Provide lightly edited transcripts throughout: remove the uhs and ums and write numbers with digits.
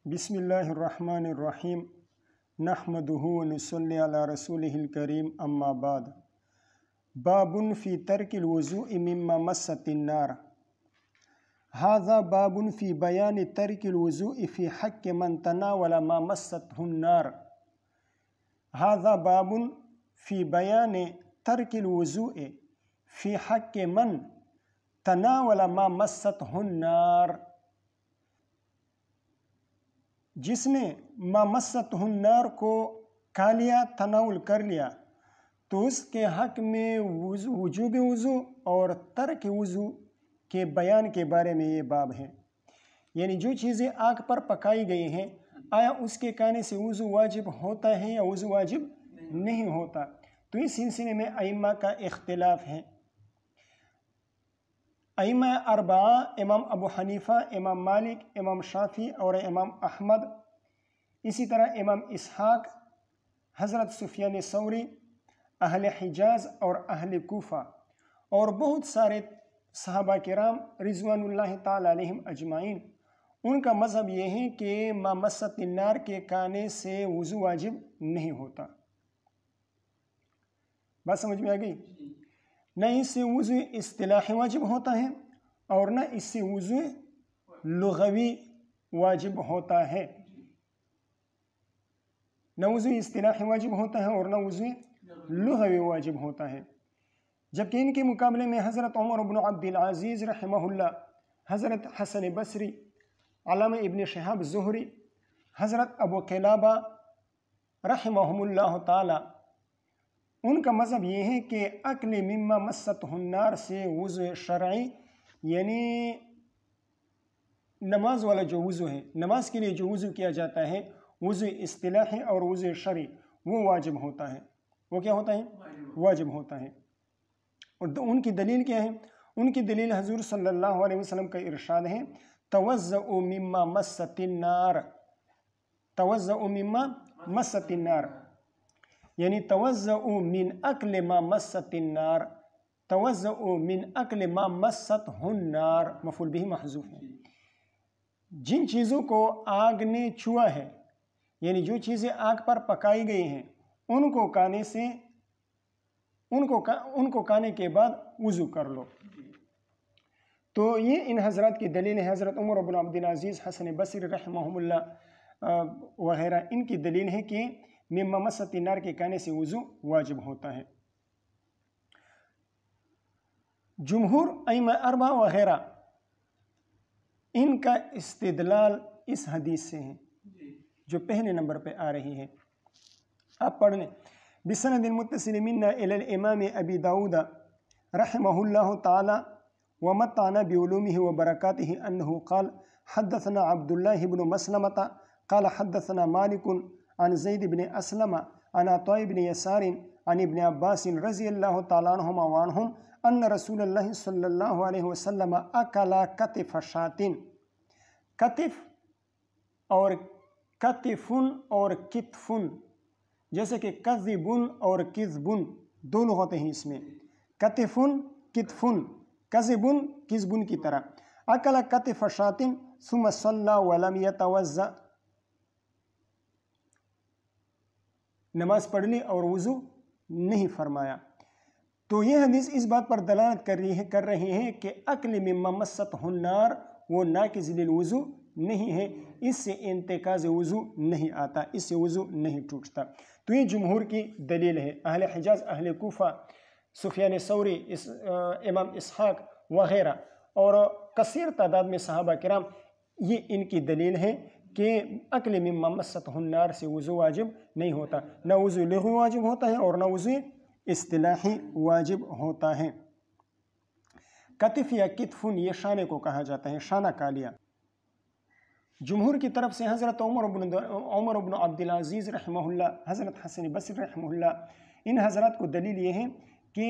بسم اللہ الرحمن الرحیم نحمدہ ونصلی علی رسولہ الکریم اما بعد باب فی ترک الوضوء مما مست النار هذا باب فی بیان ترک الوضوء فی حق من تناول ما مسته النار هذا باب فی بیان ترک الوضوء فی حق من تناول ما مسته النار، جس نے ما مسته النار کو کھا لیا، تناول کر لیا، تو اس کے حق میں وجوب وضو اور ترک وضو کے بیان کے بارے میں یہ باب ہے۔ یعنی جو چیزیں آگ پر پکائی گئی ہیں، آیا اس کے کھانے سے وضو واجب ہوتا ہے یا وضو واجب نہیں ہوتا؟ تو اس سلسلے میں ائمہ کا اختلاف ہے۔ ائمہ اربعہ امام ابو حنیفہ، امام مالک، امام شافعی اور امام احمد، اسی طرح امام اسحاق، حضرت سفیان ثوری، اہل حجاز اور اہل کوفہ اور بہت سارے صحابہ کرام رضوان اللہ تعالی علیہم اجمعین، ان کا مذہب یہ ہے کہ ما مست النار کے کھانے سے وضو واجب نہیں ہوتا۔ بات سمجھ میں آ گئی؟ نہ اس سے وضو اصطلاحی واجب ہوتا ہے اور نہ اس سے وضو لغوی واجب ہوتا ہے۔ نہ وضو اصطلاحی واجب ہوتا ہے اور نہ وضو لغوی واجب ہوتا ہے۔ جبکہ ان کے مقابلے میں حضرت عمر بن عبد العزیز رحمہ اللہ، حضرت حسن بصری، علامہ ابن شہاب زہری، حضرت ابو قلابہ رحمہم اللہ تعالی، ان کا مذہب یہ ہے کہ اکل مما مسته النار سے وضو شرعی، یعنی نماز والا جو وضو ہے، نماز کے لیے جو وضو کیا جاتا ہے، وضو اصطلاحی اور وضو شرعی، وہ واجب ہوتا ہے۔ وہ کیا ہوتا ہے؟ واجب ہوتا ہے۔ اور ان کی دلیل کیا ہے؟ ان کی دلیل حضور صلی اللہ علیہ وسلم کا ارشاد ہے، توضؤوا مما مست النار، توضؤوا مما مست النار، یعنی توضؤوا من اکل ما مست النار، توضؤوا من اکل ما مسته النار، مفعول به محذوف ہے۔ جن چیزوں کو آگ نے چھوا ہے، یعنی جو چیزیں آگ پر پکائی گئی ہیں، ان کو کھانے سے ان کو کھانے کے بعد وضو کر لو۔ تو یہ ان حضرات کی دلیل ہے۔ حضرت عمر بن عبد العزیز، حسن بصری رحمہم اللہ وغیرہ، ان کی دلیل ہے کہ مما مست النار کے کھانے سے وضو واجب ہوتا ہے۔ جمہور ائمہ اربعہ وغیرہ، ان کا استدلال اس حدیث سے ہے جو پہلے نمبر پہ آ رہی ہے۔ آپ پڑھ لیں، بسند متصل منا الى الامام ابی داود رحمہ اللہ تعالی ومتعنا بعلومہ وبرکاتہ انہ قال حدثنا عبد اللہ بن مسلمۃ قال حدثنا مالک عن زید بن اسلم عن عطاء بن یسار عن ابن عباس رضی اللہ تعالی عنہما وعنہم ان رسول اللہ صلی اللہ علیہ وسلم اکل کتف شاتن۔ کتف اور کتفن اور کتفن، جیسے کہ کذبن اور کذبن دو لغتیں ہیں اس میں، کتفن کتفن، کذبن کذبن کی طرح۔ اکل کتف شاتن ثم صلی ولم یتوضأ، نماز پڑھ لی اور وضو نہیں فرمایا۔ تو یہ حدیث اس بات پر دلالت کر رہی ہے کہ اکل مما مسته النار وہ ناقض للوضو نہیں ہے، اس سے انتقاض وضو نہیں آتا، اس سے وضو نہیں ٹوٹتا۔ تو یہ جمہور کی دلیل ہے۔ اہل حجاز، اہل کوفہ، سفیان ثوری، امام اسحاق وغیرہ اور کثیر تعداد میں صحابہ کرام، یہ ان کی دلیل ہے کہ اکل مما مسته النار سے وضو واجب نہیں ہوتا، نہ وضو لغوی واجب ہوتا ہے اور نہ وضو اصطلاحی واجب ہوتا ہے۔ کتف یا کتفن یہ شانے کو کہا جاتا ہے، شانہ کالیا۔ جمہور کی طرف سے حضرت عمر بن عبد العزیز رحمہ اللہ، حضرت حسن بصری رحمہ اللہ، ان حضرات کو دلیل یہ ہے کہ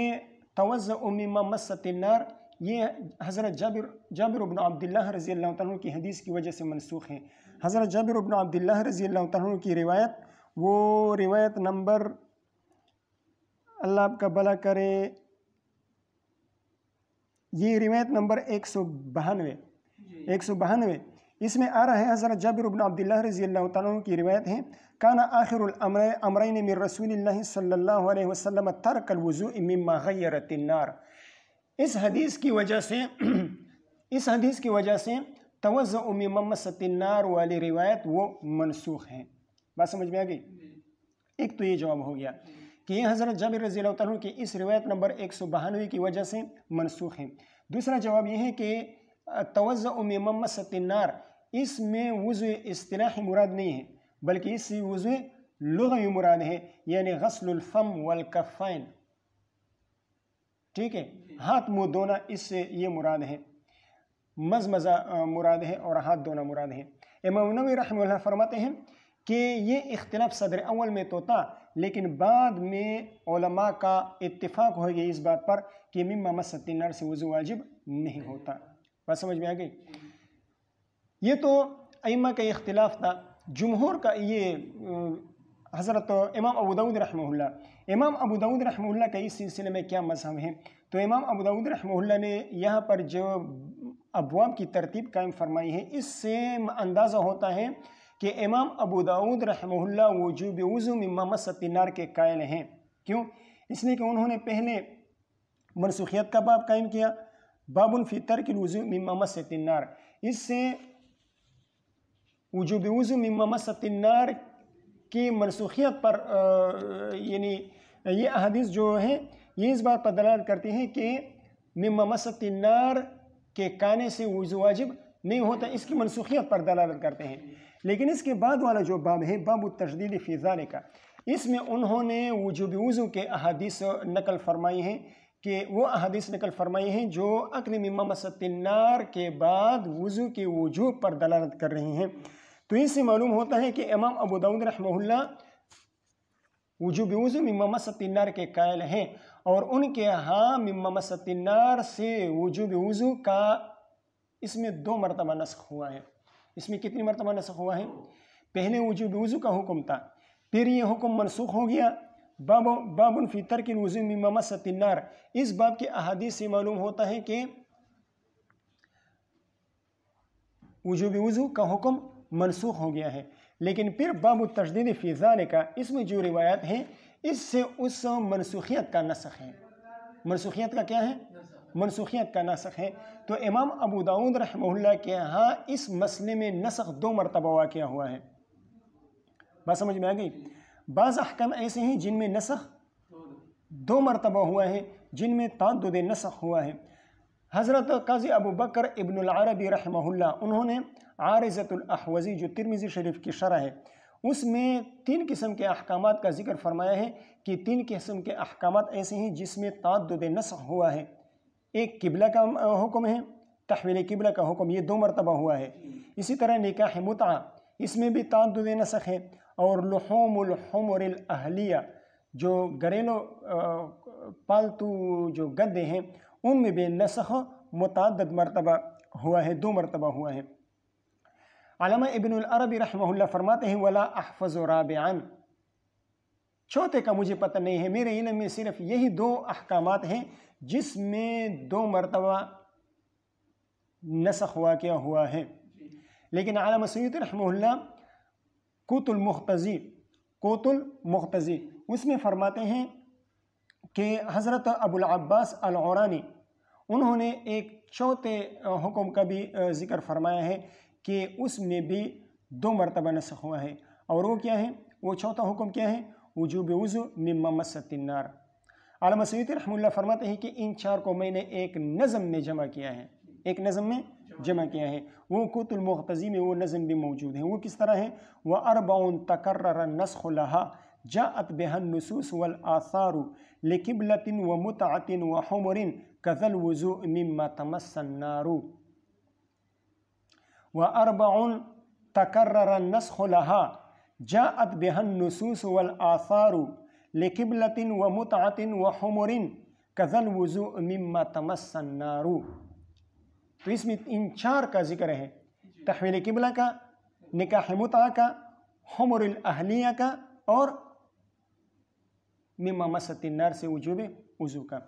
توضؤوا مما مست النار، یہ حضرت جابر بن عبداللہ رضی اللہ تعالیٰ کی حدیث کی وجہ سے منسوخ ہے۔ حضرت جابر بن عبداللہ رضی اللہ تعالیٰ کی روایت، وہ روایت نمبر، اللہ آپ کا بھلا کرے، یہ روایت نمبر 192، اس میں آ رہا ہے حضرت جابر بن عبداللہ رضی اللہ تعالیٰ عنہ کی روایت ہے کانا آخر الامرین من رسول اللہ صلی اللہ علیہ وسلم ترک الوضوء مما غیرت النار۔ اس حدیث کی وجہ سے توضع مما مست النار والی روایت وہ منسوخ ہیں۔ بات سمجھ میں آ گئی؟ ایک تو یہ جواب ہو گیا کہ یہ حضرت جابر رضی اللہ تعالیٰ عنہ کی اس روایت نمبر 192 کی وجہ سے منسوخ ہے۔ دوسرا جواب یہ ہے کہ توضع مما مست النار اس میں وضو اصطلاحی مراد نہیں ہے بلکہ اس سے وضو لغوی مراد ہے، یعنی غسل الفم والکفین، ٹھیک ہے، ہاتھ منہ دھونا، اس سے یہ مراد ہے، مزمزہ مراد ہے اور ہاتھ دھونا مراد ہے۔ امام نووی رحمہ اللہ فرماتے ہیں کہ یہ اختلاف صدر اول میں تو تھا لیکن بعد میں علماء کا اتفاق ہو گیا اس بات پر کہ مما مست النار سے وضو واجب نہیں ہوتا۔ بات سمجھ میں آ گئی؟ یہ تو ائمہ کا اختلاف تھا۔ جمہور کا یہ حضرت امام ابو داؤد رحمہ اللہ کا اس سلسلے میں کیا مذہب ہے؟ تو امام ابو داؤد رحمہ اللہ نے یہاں پر جو ابواب کی ترتیب قائم فرمائی ہے اس سے اندازہ ہوتا ہے کہ امام ابو داؤد رحمہ اللہ وجوب وضو مما مست النار کے قائل ہیں۔ کیوں؟ اس لیے کہ انہوں نے پہلے منسوخیت کا باب قائم کیا، باب فی ترک الوضوء مما مست النار، اس سے وجوب وضو مما مست النار کی منسوخیت پر یعنی یہ احادیث جو ہیں یہ اس بات پر دلالت کرتی ہیں کہ مما مست النار کے کانے سے وضو واجب نہیں ہوتا، اس کی منسوخیت پر دلالت کرتے ہیں۔ لیکن اس کے بعد والا جو باب ہے باب التشدید فی ذالک، اس میں انہوں نے وجوب وضو کے احادیث نقل فرمائی ہیں کہ وہ احادیث نقل فرمائی ہیں جو اکل مما مست النار کے بعد وضو کے وجوب پر دلالت کر رہی ہیں۔ تو اس سے معلوم ہوتا ہے کہ امام ابو داؤد رحمہ اللہ وجوب وضو مما مست النار کے قائل ہیں، اور ان کے ہاں مما مست النار سے وجوب وضو کا اس میں 2 مرتبہ نسخ ہوا ہے۔ اس میں کتنی مرتبہ نسخ ہوا ہے؟ پہلے وجوب وضو کا حکم تھا، پھر یہ حکم منسوخ ہو گیا، باب فی ترک الوضوء مما مست النار۔ اس باب کے احادیث سے معلوم ہوتا ہے کہ وجوب وضو کا حکم منسوخ ہو گیا ہے، لیکن پھر باب التشدید فی ذالک، اس میں جو روایت ہیں اس سے اس منسوخیت کا نسخ ہے۔ منسوخیت کا کیا ہے؟ منسوخیت کا نسخ ہے۔ تو امام ابو داؤد رحمہ اللہ کے ہاں اس مسئلے میں نسخ 2 مرتبہ واقع ہوا ہے۔ بات سمجھ میں آ گئی؟ بعض احکام ایسے ہیں جن میں نسخ 2 مرتبہ ہوا ہے، جن میں تعدد نسخ ہوا ہے۔ حضرت قاضی ابو بکر ابن العربی رحمہ اللہ، انہوں نے عارضۃ الاحوزی جو ترمذی شریف کی شرح ہے اس میں 3 قسم کے احکامات کا ذکر فرمایا ہے کہ 3 قسم کے احکامات ایسے ہیں جس میں تعدد نسخ ہوا ہے۔ ایک قبلہ کا حکم ہے، تحویل قبلہ کا حکم، یہ 2 مرتبہ ہوا ہے۔ اسی طرح نکاح متعہ، اس میں بھی تعدد نسخ ہے، اور لحوم الحمر الاہلیہ، جو گھریلو پالتو جو گدے ہیں ان میں بھی نسخ متعدد مرتبہ ہوا ہے، 2 مرتبہ ہوا ہے۔ علامہ ابن العربی رحمہ اللہ فرماتے ہیں ولا احفظ رابعا، چوتھے کا مجھے پتہ نہیں ہے، میرے علم میں صرف یہی 2 احکامات ہیں جس میں 2 مرتبہ نسخ واقع ہوا ہے۔ لیکن علامہ سیوطی رحمہ اللہ قوت المختزی اس میں فرماتے ہیں کہ حضرت ابو العباس العورانی انہوں نے ایک چوتھے حکم کا بھی ذکر فرمایا ہے کہ اس میں بھی 2 مرتبہ نسخ ہوا ہے، اور وہ کیا ہے؟ وہ چوتھا حکم کیا ہے؟ وجوب وضو مما مست النار۔ علامہ سیوطی رحمہ اللہ فرماتے ہیں کہ ان 4 کو میں نے ایک نظم میں جمع کیا ہے، وہ قوت المختزی میں وہ نظم بھی موجود ہے۔ وہ کس طرح ہے؟ وَأَرْبَعٌ تَكَرَّرَ النَّسْخُ لَهَا جَاءَتْ بِهَا النُّصُوصُ وَالْآثَارُ لِقِبْلَةٍ وَمُتْعَةٍ وَحُمُرٍ كَذَا الْوُضُوءِ مِمَّا تَمَسَّ النَّارُ۔ وَأَرْبَعٌ تَكَرَّرَ النَّسْخُ لَهَا جَاءَتْ بِهَا النُّصُوصُ وَالْآثَارُ لِقِبْلَةٍ وَمُتْعَةٍ وَحُمُرٍ كَذَا الْوُضُوءِ مِمَّا تَمَسَّ النَّارُ۔ تو اس میں ان 4 کا ذکر ہے، تحویل قبلہ کا، نکاح متعہ کا، حمر الاہلیہ کا، اور مما مست النار سے وجوب وضو کا۔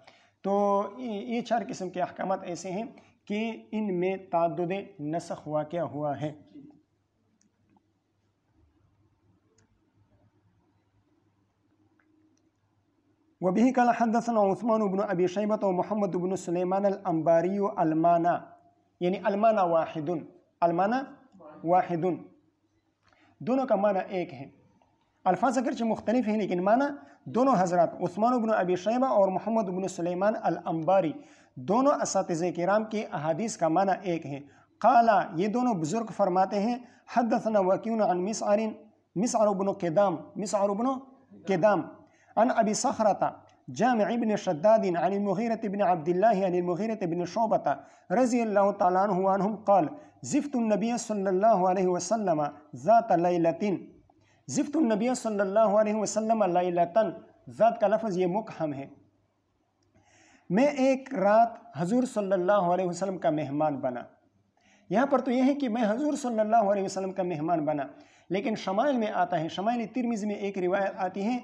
تو یہ 4 قسم کے احکامات ایسے ہیں کہ ان میں تعدد نسخ واقع ہوا ہے۔ وبه قال حدثنا عثمان بن ابی شیبۃ ومحمد بن سلیمان الانباری المانا، یعنی المانا واحد، المانا واحد، دونوں کا معنی ایک ہے، الفاظ اگرچہ مختلف ہیں لیکن معنی دونوں حضرات عثمان بن ابی شیبہ اور محمد بن سلیمان الانباری دونوں اساتذہ کرام کے احادیث کا معنی ایک ہے۔ قالا، یہ دونوں بزرگ فرماتے ہیں حدثنا وکیع عن مسعر بن قدام عن ابی صخرۃ جامع بن شداد عن المغیرۃ بن عبد اللہ عن المغیرۃ بن شعبۃ رضی اللہ تعالی عنہ عنہم قال زفت النبی صلی اللہ علیہ وسلم ذات لیلۃ، زفت النبی صلی اللہ علیہ وسلم لیلۃ، ذات کا لفظ یہ مقحم ہے، میں ایک رات حضور صلی اللہ علیہ وسلم کا مہمان بنا۔ یہاں پر تو یہ ہے کہ میں حضور صلی اللہ علیہ وسلم کا مہمان بنا، لیکن شمائل میں آتا ہے، شمائل ترمذی میں ایک روایت آتی ہے،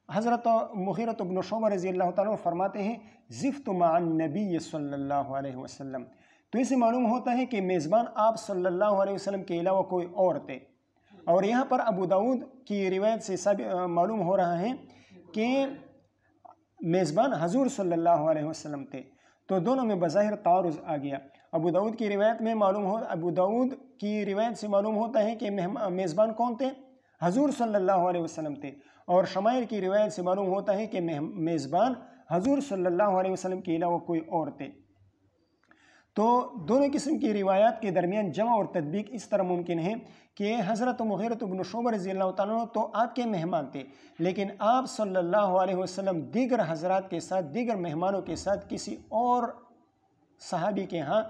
حضرت مغیرۃ بن شعبہ رضی اللہ تعالیٰ فرماتے ہیں زفت مع النبی صلی اللہ علیہ وسلم، تو اسے معلوم ہوتا ہے کہ میزبان آپ صلی اللہ علیہ وسلم کے علاوہ کوئی اور تھے، اور یہاں پر ابو داؤد کی روایت سے معلوم ہو رہا ہے کہ میزبان حضور صلی اللہ علیہ وسلم تھے، تو دونوں میں بظاہر تعارض آ گیا۔ ابو داؤد کی روایت سے معلوم ہوتا ہے کہ میزبان کون تھے؟ حضور صلی اللہ علیہ وسلم تھے، اور شمائل کی روایت سے معلوم ہوتا ہے کہ میزبان حضور صلی اللہ علیہ وسلم کے علاوہ کوئی اور تھے۔ تو دونوں قسم کی روایات کے درمیان جمع اور تطبیق اس طرح ممکن ہے کہ حضرت مغیرۃ بن شعبہ رضی اللہ تعالیٰ تو آپ کے مہمان تھے، لیکن آپ صلی اللہ علیہ وسلم دیگر حضرات کے ساتھ، دیگر مہمانوں کے ساتھ کسی اور صحابی کے ہاں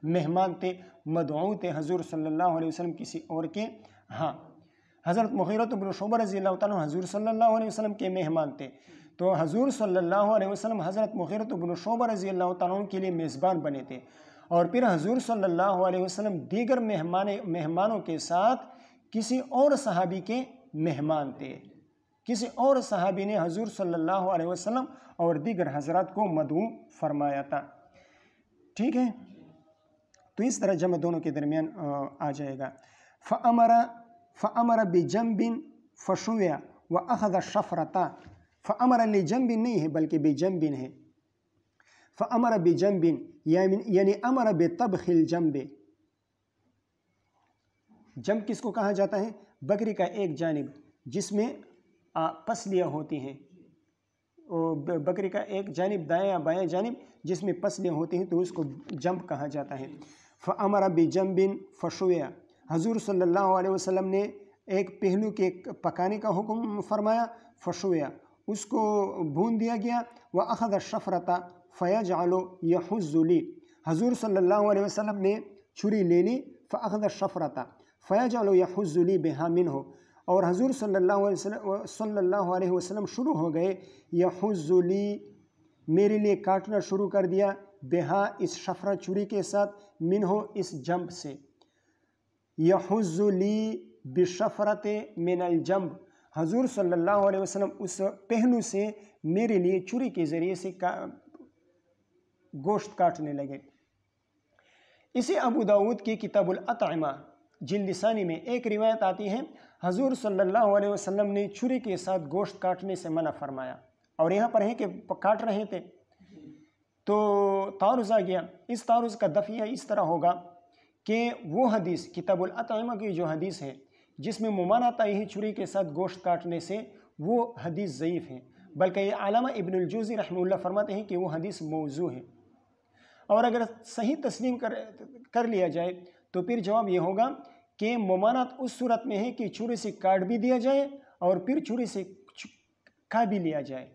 مہمان تھے، مدعو تھے حضور صلی اللہ علیہ وسلم کسی اور کے ہاں۔ حضرت مغیرۃ بن شعبہ رضی اللہ تعالیٰ حضور صلی اللہ علیہ وسلم کے مہمان تھے، تو حضور صلی اللہ علیہ وسلم حضرت مغیرۃ بن شعبہ رضی اللہ تعالیٰ کے لیے میزبان بنے تھے، اور پھر حضور صلی اللہ علیہ وسلم دیگر مہمانوں کے ساتھ کسی اور صحابی کے مہمان تھے، کسی اور صحابی نے حضور صلی اللہ علیہ وسلم اور دیگر حضرات کو مدعو فرمایا تھا۔ ٹھیک ہے، تو اس طرح جمع دونوں کے درمیان آ جائے گا۔ فَأَمَرَ بِجَنْبٍ فَشُوِّيَ وَأَخَذَ الشَّفْرَةَ، فَأَمَرَ لِجَنْبٍ نہیں ہے بلکہ بِجَنْبٍ ہے، فَأَمَرَ بِجَنْبٍ یعنی امر بطبخ الجنب، جنب کس کو کہا جاتا ہے؟ بکری کا ایک جانب جس میں پسلیاں ہوتی ہیں، بکری کا ایک جانب دائیں بائیں جانب جس میں پسلیاں ہوتی ہیں تو اس کو جنب کہا جاتا ہے۔ فَأَمَرَ بِجَنْبٍ فَشُوِّيَ، حضور صلی اللہ علیہ وسلم نے ایک پہلو کے پکانے کا حکم فرمایا، فشویہ اس کو بھون دیا گیا، وَأَخَذَ الشَّفْرَةَ فَيَجْعَلُ يَحُزُّ لِي، حضور صلی اللہ علیہ وسلم نے چھری لے لی، فَأَخَذَ الشَّفْرَةَ فَيَجْعَلُ يَحُزُّ لِي بِهَا مِنْهُ، اور حضور صلی اللہ علیہ وسلم شروع ہو گئے يَحُزُّ لِي، میرے لیے کاٹنا شروع کر دیا، بِهَا اس شفرہ چھری کے ساتھ، مِنْهُ اس جنب سے، یحز لی بشفرت من الجنب، حضور صلی اللہ علیہ وسلم اس پہلو سے میرے لیے چھری کے ذریعے سے گوشت کاٹنے لگے۔ اسی ابو داؤد کی کتاب الاطعمہ جلد ثانی میں ایک روایت آتی ہے، حضور صلی اللہ علیہ وسلم نے چھری کے ساتھ گوشت کاٹنے سے منع فرمایا، اور یہاں پر ہے کہ کاٹ رہے تھے تو تعارض آ گیا۔ اس تعارض کا دفعہ اس طرح ہوگا کہ وہ حدیث کتاب الاطعمہ کی جو حدیث ہے جس میں ممانعت آئی ہے چھری کے ساتھ گوشت کاٹنے سے، وہ حدیث ضعیف ہے، بلکہ یہ علامہ ابن الجوزی رحمہ اللہ فرماتے ہیں کہ وہ حدیث موضوع ہے، اور اگر صحیح تسلیم کر لیا جائے تو پھر جواب یہ ہوگا کہ ممانعت اس صورت میں ہے کہ چھری سے کاٹ بھی دیا جائے اور پھر چھری سے کھا بھی لیا جائے،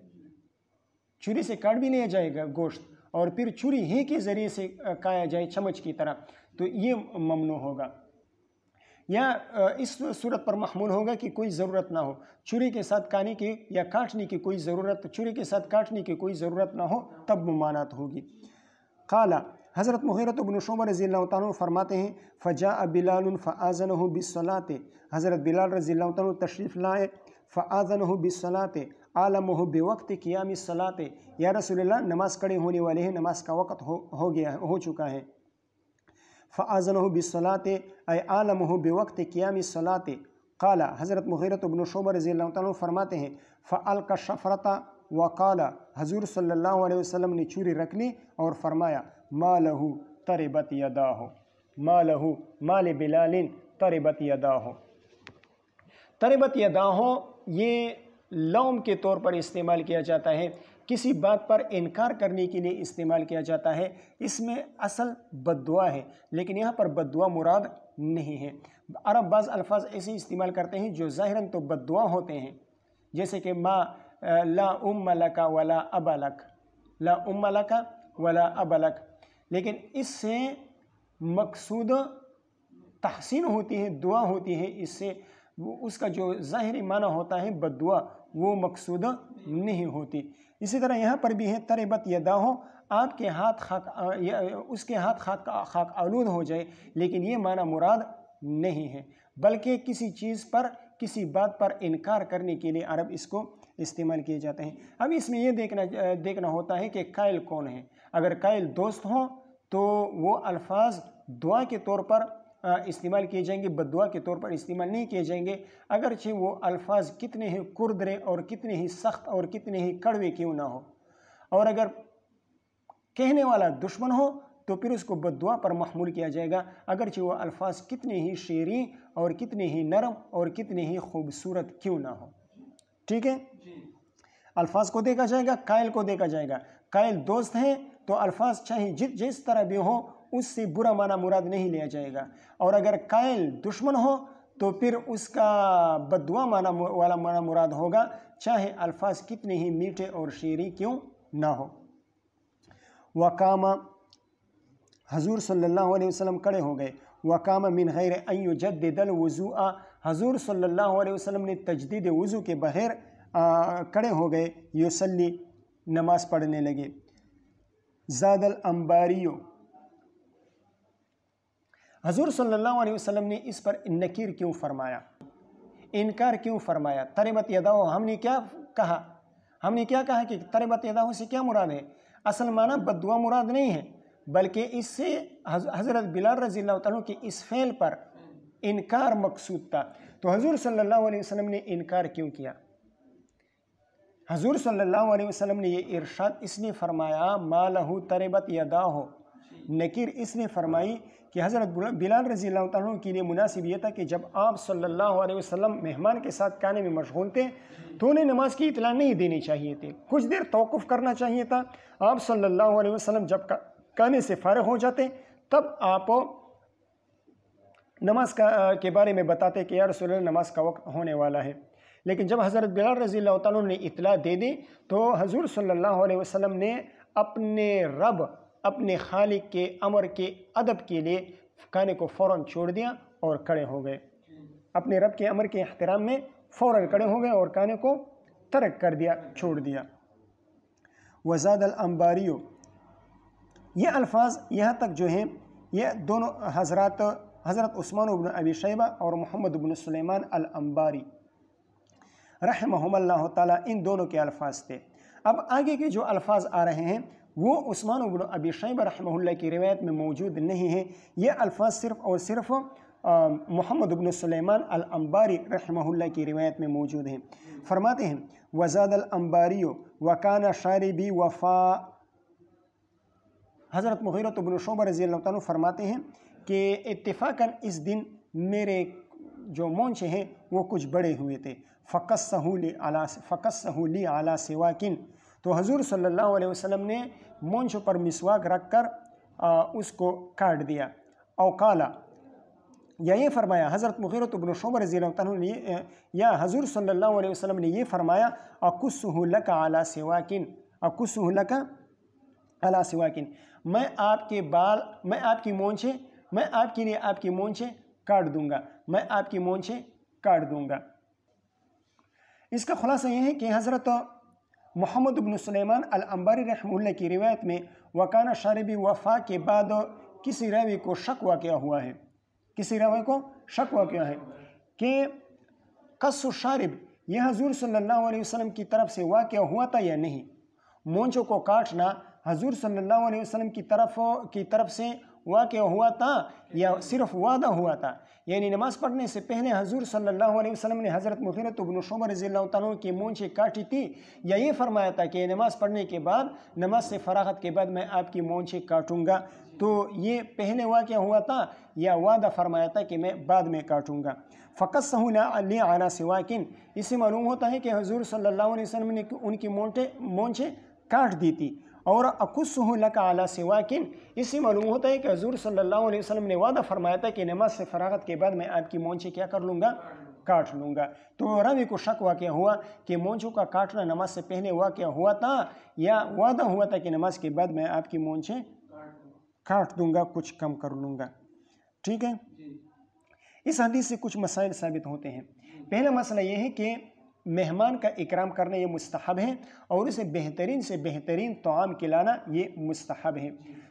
چھری سے کاٹ بھی لیا جائے گا گوشت اور پھر چھری ہی کے ذریعے سے کھایا جائے چمچ کی طرح، تو یہ ممنوع ہوگا، یا اس صورت پر محمول ہوگا کہ کوئی ضرورت نہ ہو چھری کے ساتھ کھانے کی یا کاٹنے کی، کوئی ضرورت چھری کے ساتھ کاٹنے کی کوئی ضرورت نہ ہو تب ممانعت ہوگی۔ قال، حضرت مغیرۃ بن شعبہ رضی اللہ تعالیٰ فرماتے ہیں، فجاء بلال فآذنہ بالصلاۃ، حضرت بلال رضی اللہ تعالیٰ تشریف لائے، فآذنہ بالصلاۃ عالمہ بوقت قیام الصلاۃ، یا رسول اللہ نماز کھڑے ہونے والے ہیں، نماز کا وقت ہو چکا ہے۔ فآذنہ بالصلاۃ اے عالمہ بوقت قیام الصلاۃ قال حضرت مغیرۃ بن شعبہ رضی اللہ تعالیٰ عنہ فرماتے ہیں فألقى الشفرۃ وقال حضور صلی اللہ علیہ وسلم نے چھری رکھ لی اور فرمایا ما لہ تربت یداہ ما لہ مال بلال تربت یداہ۔ تربت یداہ یہ لوم کے طور پر استعمال کیا جاتا ہے، کسی بات پر انکار کرنے کے لیے استعمال کیا جاتا ہے، اس میں اصل بد دعا ہے لیکن یہاں پر بد دعا مراد نہیں ہے۔ عرب بعض الفاظ ایسے استعمال کرتے ہیں جو ظاہراً تو بد دعا ہوتے ہیں، جیسے کہ ما لا ام لک ولا اب لک، لا ام لک ولا اب لک، لیکن اس سے مقصود تحسین ہوتی ہے، دعا ہوتی ہے، اس سے اس کا جو ظاہری معنی ہوتا ہے بد دعا وہ مقصود نہیں ہوتی۔ اسی طرح یہاں پر بھی ہے تربت یداہ، آپ کے ہاتھ خاک اس کے ہاتھ خاک آلود ہو جائے، لیکن یہ معنی مراد نہیں ہے، بلکہ کسی چیز پر کسی بات پر انکار کرنے کے لیے عرب اس کو استعمال کیے جاتے ہیں۔ اب اس میں یہ دیکھنا ہوتا ہے کہ قائل کون ہے۔ اگر قائل دوست ہوں تو وہ الفاظ دعا کے طور پر استعمال کیے جائیں گے، بد دعا کے طور پر استعمال نہیں کیے جائیں گے، اگرچہ وہ الفاظ کتنے ہی کردرے اور کتنے ہی سخت اور کتنے ہی کڑوے کیوں نہ ہو، اور اگر کہنے والا دشمن ہو تو پھر اس کو بد دعا پر محمول کیا جائے گا، اگرچہ وہ الفاظ کتنے ہی شیریں اور کتنے ہی نرم اور کتنے ہی خوبصورت کیوں نہ ہو۔ ٹھیک ہے، الفاظ کو دیکھا جائے گا، قائل کو دیکھا جائے گا۔ قائل دوست ہیں تو الفاظ چاہے جس طرح بھی ہو اس سے برا معنی مراد نہیں لیا جائے گا، اور اگر قائل دشمن ہو تو پھر اس کا بد دعا والا معنی مراد ہوگا، چاہے الفاظ کتنے ہی میٹھے اور شیریں کیوں نہ ہو۔ وقام، حضور صلی اللہ علیہ وسلم کھڑے ہو گئے، وقام من غیر ان یجدد الوضوء، حضور صلی اللہ علیہ وسلم نے تجدید وضو کے بغیر کھڑے ہو گئے، یصلی، نماز پڑھنے لگے۔ زاد الانباری، حضور صلی اللہ علیہ وسلم نے اس پر نکیر کیوں فرمایا، انکار کیوں فرمایا؟ تربت یداہ، ہم نے کیا کہا کہ تربت یداہ سے کیا مراد ہے؟ اصل معنی بد دعا مراد نہیں ہے، بلکہ اس سے حضرت بلال رضی اللہ تعالیٰ کے اس فعل پر انکار مقصود تھا۔ تو حضور صلی اللہ علیہ وسلم نے انکار کیوں کیا؟ حضور صلی اللہ علیہ وسلم نے یہ ارشاد اس لیے فرمایا ما لہ تربت یداہ، نکیر اس لیے فرمائی کہ حضرت بلال رضی اللہ تعالیٰ کے لیے مناسب یہ تھا کہ جب آپ صلی اللہ علیہ وسلم مہمان کے ساتھ کھانے میں مشغول تھے تو انہیں نماز کی اطلاع نہیں دینی چاہیے تھی، کچھ دیر توقف کرنا چاہیے تھا۔ آپ صلی اللہ علیہ وسلم جب کھانے سے فارغ ہو جاتے تب آپ نماز کے بارے میں بتاتے کہ یا رسول اللہ نماز کا وقت ہونے والا ہے، لیکن جب حضرت بلال رضی اللہ تعالیٰ نے اطلاع دے دی تو حضور صلی اللہ علیہ وسلم نے اپنے رب، اپنے خالق کے امر کے ادب کے لیے کھانے کو فوراً چھوڑ دیا اور کھڑے ہو گئے، اپنے رب کے امر کے احترام میں فوراً کھڑے ہو گئے اور کھانے کو ترک کر دیا، چھوڑ دیا۔ وزاد الانباری، یہ الفاظ یہاں تک جو ہیں یہ دونوں حضرت عثمان بن ابی شیبہ اور محمد بن سلیمان الانباری رحمہم اللہ تعالیٰ، ان دونوں کے الفاظ تھے۔ اب آگے کے جو الفاظ آ رہے ہیں وہ عثمان بن ابی شیبہ رحمہ اللہ کی روایت میں موجود نہیں ہیں، یہ الفاظ صرف اور صرف محمد بن سلیمان الانباری رحمہ اللہ کی روایت میں موجود ہیں۔ فرماتے ہیں وزاد الانباری وکان شاربی وفا، حضرت مغیرۃ بن شعبہ رضی اللہ تعالیٰ فرماتے ہیں کہ اتفاقاً اس دن میرے جو مونچھے ہیں وہ کچھ بڑے ہوئے تھے، فقصہ لی علی سواکن، تو حضور صلی اللہ علیہ وسلم نے مونچھوں پر مسواک رکھ کر اس کو کاٹ دیا۔ او قالا، یا یہ فرمایا حضرت مغیرۃ بن شعبہ رضی اللہ عنہ نے، یا حضور صلی اللہ علیہ وسلم نے یہ فرمایا اقصہ لک علی سواکن، اقصہ لک علی سواکن، میں آپ کے بال، میں آپ کی مونچھیں، میں آپ کے لیے آپ کی مونچھیں کاٹ دوں گا، میں آپ کی مونچھیں کاٹ دوں گا۔ اس کا خلاصہ یہ ہے کہ حضرت محمد بن سلیمان الانباری رحمہ اللہ کی روایت میں وکانہ شاربی وفا کے بعد کسی راوی کو شک واقع ہوا ہے، کسی راوی کو شک واقع ہے کہ قص الشارب یہ حضور صلی اللہ علیہ وسلم کی طرف سے واقع ہوا تھا یا نہیں، مونچھوں کو کاٹنا حضور صلی اللہ علیہ وسلم کی طرف سے واقع ہوا تھا یا صرف وعدہ ہوا تھا؟ یعنی نماز پڑھنے سے پہلے حضور صلی اللہ علیہ وسلم نے حضرت مغیرۃ بن شعبہ رضی اللہ تعالیٰ عنہ کی مونچھیں کاٹی تھی، یا یہ فرمایا تھا کہ نماز پڑھنے کے بعد، نماز سے فراغت کے بعد میں آپ کی مونچھیں کاٹوں گا؟ تو یہ پہلے واقع ہوا تھا یا وعدہ فرمایا تھا کہ میں بعد میں کاٹوں گا؟ فقصہ لی علی سواکن، اس سے معلوم ہوتا ہے کہ حضور صلی اللہ علیہ وسلم نے ان کی مونچھیں کاٹ دی تھی۔ اور اقصہ لک علی سواکن، اس سے معلوم ہوتا ہے کہ حضور صلی اللہ علیہ وسلم نے وعدہ فرمایا تھا کہ نماز سے فراغت کے بعد میں آپ کی مونچھیں کیا کر لوں گا؟ کاٹ لوں گا۔ تو راوی کو شک واقع ہوا کہ مونچھوں کا کاٹنا نماز سے پہلے واقع ہوا تھا یا وعدہ ہوا تھا کہ نماز کے بعد میں آپ کی مونچھیں کاٹ دوں گا، کچھ کم کر لوں گا۔ ٹھیک ہے، اس حدیث سے کچھ مسائل ثابت ہوتے ہیں۔ پہلا مسئلہ یہ ہے کہ مہمان کا اکرام کرنا یہ مستحب ہے، اور اسے بہترین سے بہترین طعام کھلانا یہ مستحب ہے۔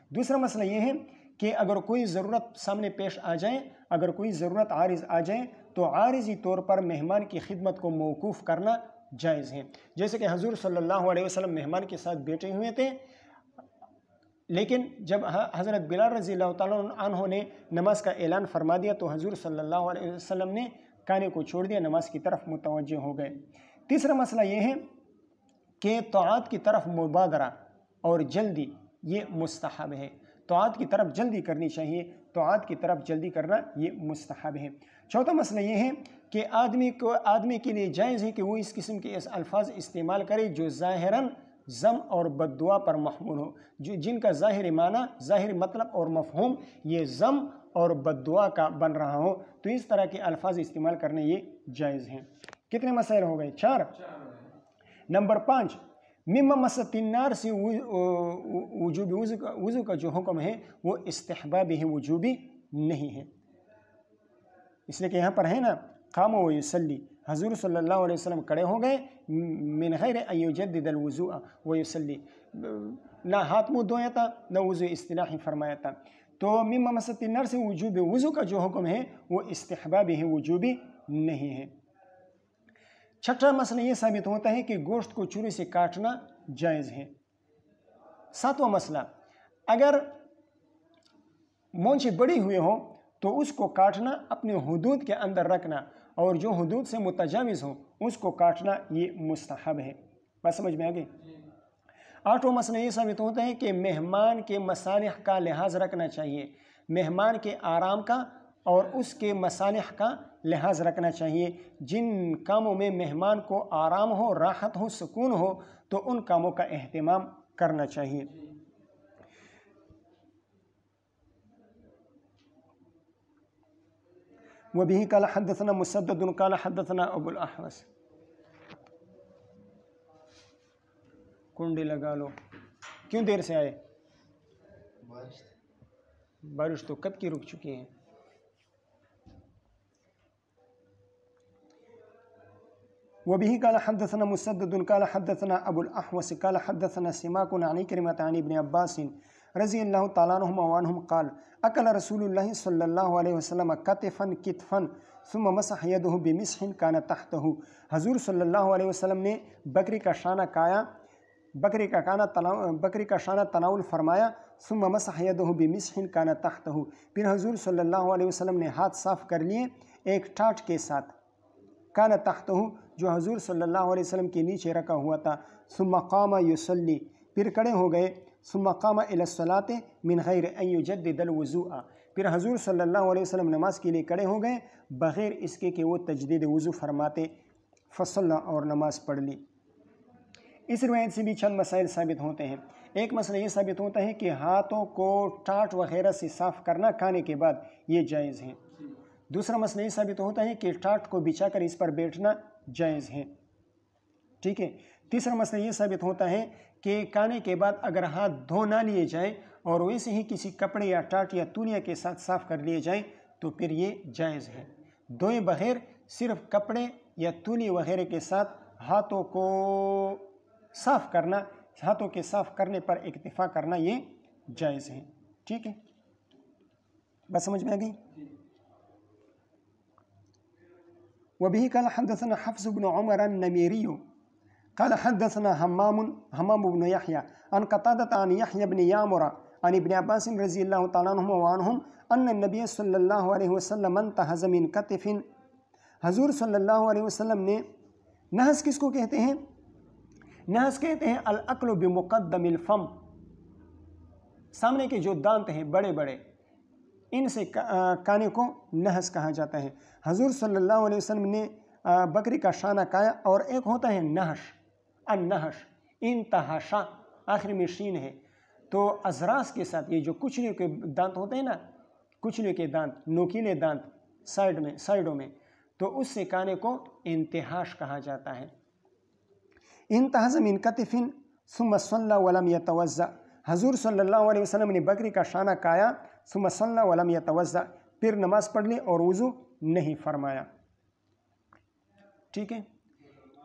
دوسرا مسئلہ یہ ہے کہ اگر کوئی ضرورت سامنے پیش آ جائے، اگر کوئی ضرورت عارض آ جائے تو عارضی طور پر مہمان کی خدمت کو موقوف کرنا جائز ہے۔ جیسے کہ حضور صلی اللہ علیہ وسلم مہمان کے ساتھ بیٹھے ہوئے تھے، لیکن جب حضرت بلال رضی اللہ تعالیٰ عنہ نے نماز کا اعلان فرما دیا تو حضور صلی اللہ علیہ وسلم نے کھانے کو چھوڑ دیا، نماز کی طرف متوجہ ہو گئے۔ تیسرا مسئلہ یہ ہے کہ طاعات کی طرف مبادرہ اور جلدی یہ مستحب ہے، طاعات کی طرف جلدی کرنی چاہیے، طاعات کی طرف جلدی کرنا یہ مستحب ہے۔ چوتھا مسئلہ یہ ہے کہ آدمی کے لیے جائز ہے کہ وہ اس قسم کے الفاظ استعمال کرے جو ظاہراً ذم اور بد دعا پر محمول ہو، جن کا ظاہری معنی، ظاہری مطلب اور مفہوم یہ ذم اور بد دعا کا بن رہا ہو، تو اس طرح کے الفاظ استعمال کرنے یہ جائز ہیں۔ کتنے مسائل ہو گئے؟ 4۔ نمبر 5، مما مست النار سے وضو کا جو حکم ہے وہ استحبابی ہے، وجوبی نہیں ہے، اس لیے کہ یہاں پر ہے نا قام و یصلی، حضور صلی اللہ علیہ وسلم کھڑے ہو گئے، من غیر ان یجدد الوضوء و یصلی، نہ ہاتھ منہ دھویا تھا نہ وضو اصطلاحی فرمایا تھا۔ تو مما مست النار سے وضو کا جو حکم ہے وہ استحبابی ہے، وجوبی نہیں ہے۔ چھٹا مسئلہ یہ ثابت ہوتا ہے کہ گوشت کو چھری سے کاٹنا جائز ہے۔ ساتواں مسئلہ، اگر مونچھیں بڑی ہوئی ہو تو اس کو کاٹنا اپنے حدود کے اندر رکھنا، اور جو حدود سے متجاوز ہو اس کو کاٹنا یہ مستحب ہے۔ بات سمجھ میں آ گئی؟ 8واں مسئلہ یہ ثابت ہوتا ہے کہ مہمان کے مصالح کا لحاظ رکھنا چاہیے، مہمان کے آرام کا اور اس کے مصالح کا لحاظ رکھنا چاہیے۔ جن کاموں میں مہمان کو آرام ہو، راحت ہو، سکون ہو، تو ان کاموں کا اہتمام کرنا چاہیے۔ وبه قال حدثنا مسدد قال حدثنا ابو الاحوص۔ کنڈی لگا لو، کیوں دیر سے آئے؟ بارش تو کب کی رک چکی ہے۔ وبه قال حدثنا مسدد قال حدثنا ابو الاحوص قال حدثنا سماك عن عكرمة عن ابن عباس رضی اللہ تعالیٰ عنہما وعنہم قال اکل رسول اللہ صلی اللہ علیہ وسلم کتفا کتفا ثم مسح یدہ بمسح کان تحتہ، حضور صلی اللہ علیہ وسلم نے بکری کا شانہ تناول فرمایا، ثم مسح یدہ بمسح کان تحتہ، پھر حضور صلی اللہ علیہ وسلم نے ہاتھ صاف کر لیے ایک ٹاٹ کے ساتھ، کان تحتہ جو حضور صلی اللہ علیہ وسلم کے نیچے رکھا ہوا تھا، ثم قام یصلی، پھر کھڑے ہو گئے، ثم قام الى الصلاة من غیر ان یجدد الوضوء، پھر حضور صلی اللہ علیہ وسلم نماز کے لیے کھڑے ہو گئے بغیر اس کے کہ وہ تجدید وضو فرماتے، فصلى اور نماز پڑھ لی۔ اس روایت سے بھی چند مسائل ثابت ہوتے ہیں۔ ایک مسئلہ یہ ثابت ہوتا ہے کہ ہاتھوں کو ٹاٹ وغیرہ سے صاف کرنا کھانے کے بعد یہ جائز ہے۔ دوسرا مسئلہ یہ ثابت ہوتا ہے کہ ٹاٹ کو بچھا کر اس پر بیٹھنا جائز ہے، ٹھیک ہے۔ تیسرا مسئلہ یہ ثابت ہوتا ہے کہ کھانے کے بعد اگر ہاتھ دھو نہ لیے جائیں اور ویسے ہی کسی کپڑے یا ٹاٹ یا تولیہ کے ساتھ صاف کر لیے جائیں تو پھر یہ جائز ہے۔ دھوئے بغیر صرف کپڑے یا تولیے وغیرہ کے ساتھ ہاتھوں کو صاف کرنا، ہاتھوں کے صاف کرنے پر اکتفا کرنا یہ جائز ہے، ٹھیک ہے۔ بس سمجھ میں آ گئی؟ وبه قال حدثنا حفص بن عمر النميري قال حدثنا همام بن يحيى عن قتادة عن يحيى بن يعمر عن ابن عباس رضی اللہ تعالیٰ عنہ وعنہم ان النبی صلی اللہ علیہ وسلم انتہز من کتف، حضور صلی اللہ علیہ وسلم نے، نہس کس کو کہتے ہیں؟ نہس کہتے ہیں الاکل بمقدم الفم، سامنے کے جو دانت ہیں بڑے بڑے، ان سے کانے کو نہس کہا جاتا ہے۔ حضور صلی اللہ علیہ وسلم نے بکری کا شانہ کایا، اور ایک ہوتا ہے نہش، النہش، انتہشا، آخر میں شین ہے، تو ازراس کے ساتھ یہ جو کچلیوں کے دانت ہوتے ہیں نا، کچلیوں کے دانت، نوکیلے دانت سائڈوں میں، تو اس سے کانے کو انتہاش کہا جاتا ہے۔ انتہز من کتف ثم صلی ولم یتوضأ، حضور صلی اللہ علیہ وسلم نے بکری کا شانہ کایا، ثم صلی ولم یتوضأ، پھر نماز پڑھ لی اور وضو نہیں فرمایا۔ ٹھیک ہے،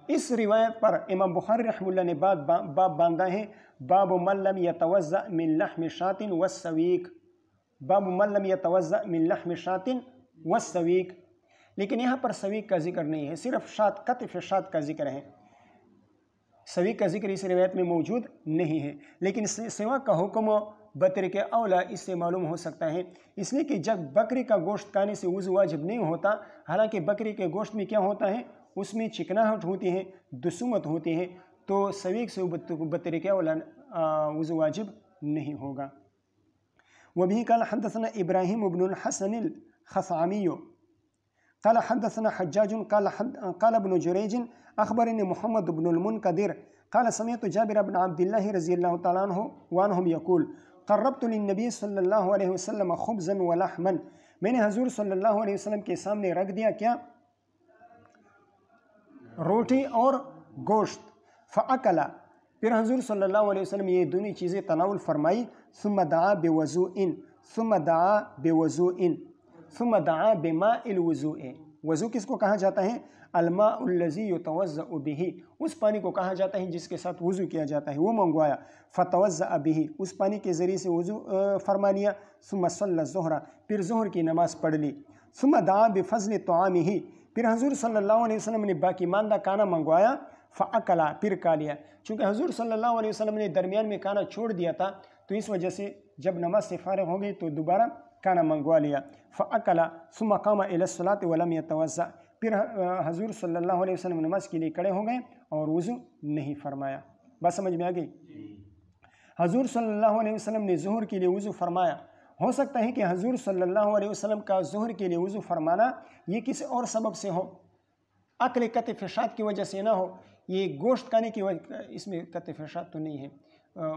اس روایت پر امام بخاری رحمہ اللہ نے باب باندھا ہے، باب من لم یتوضأ من لحم شاۃ والسویق، باب من لم یتوضأ من لحم شاۃ والسویق، لیکن یہاں پر سویق کا ذکر نہیں ہے، صرف شاۃ، کتف شاۃ کا ذکر ہے، سویق کا ذکر اس روایت میں موجود نہیں ہے، لیکن سوا کا حکم بطریق اولا اس سے معلوم ہو سکتا ہے، اس لیے کہ جب بکری کا گوشت کھانے سے وضو واجب نہیں ہوتا، حالانکہ بکری کے گوشت میں کیا ہوتا ہے، اس میں چکناہٹ ہوتی ہے، دسومت ہوتی ہے، تو سویق سے بطریق اولا وضو واجب نہیں ہوگا۔ وبه قال حدثنا ابراہیم بن الحسن الخثعمی قال حدثنا حجاج قال ابن جریج اخبرني محمد بن المنكدر قال سمعت جابر بن عبد الله رضی اللہ تعالیٰ عنہ وعنہم یقول قربت للنبی صلی اللہ علیہ وسلم خبزا ولحما، میں نے حضور صلی اللہ علیہ وسلم کے سامنے رکھ دیا کیا؟ روٹی اور گوشت، فاکلا، پھر حضور صلی اللہ علیہ وسلم یہ دونوں چیزیں تناول فرمائی، ثم دعا بوضوء، ثم دعا بوضوء، ثم دعا بماء الوضوء، وضو کس کو کہا جاتا ہے؟ الماء الذی یتوضأ بہ، اس پانی کو کہا جاتا ہے جس کے ساتھ وضو کیا جاتا ہے، وہ منگوایا، فتوضأ بہ، اس پانی کے ذریعے سے وضو فرما لیا، ثم صلی الظہر، پھر ظہر کی نماز پڑھ لی، ثم دعا بفضل طعامہ، پھر حضور صلی اللہ علیہ وسلم نے باقی ماندہ کھانا منگوایا، فاکلا، پھر کھا لیا، چونکہ حضور صلی اللہ علیہ وسلم نے درمیان میں کھانا چھوڑ دیا تھا، تو اس وجہ سے جب نماز سے فارغ ہو گئی تو دوبارہ کھانا منگوا لیا، فاکلا ثم قام الی الصلاۃ ولم یتوضأ، پھر حضور صلی اللہ علیہ وسلم نماز کے لیے کھڑے ہو گئے اور وضو نہیں فرمایا۔ بات سمجھ میں آ گئی؟ حضور صلی اللہ علیہ وسلم نے ظہر کے لیے وضو فرمایا، ہو سکتا ہے کہ حضور صلی اللہ علیہ وسلم کا ظہر کے لیے وضو فرمانا یہ کسی اور سبب سے ہو، عقل کتف شاۃ کی وجہ سے نہ ہو، یہ گوشت کھانے کی وجہ، اس میں کتف شاۃ تو نہیں ہے،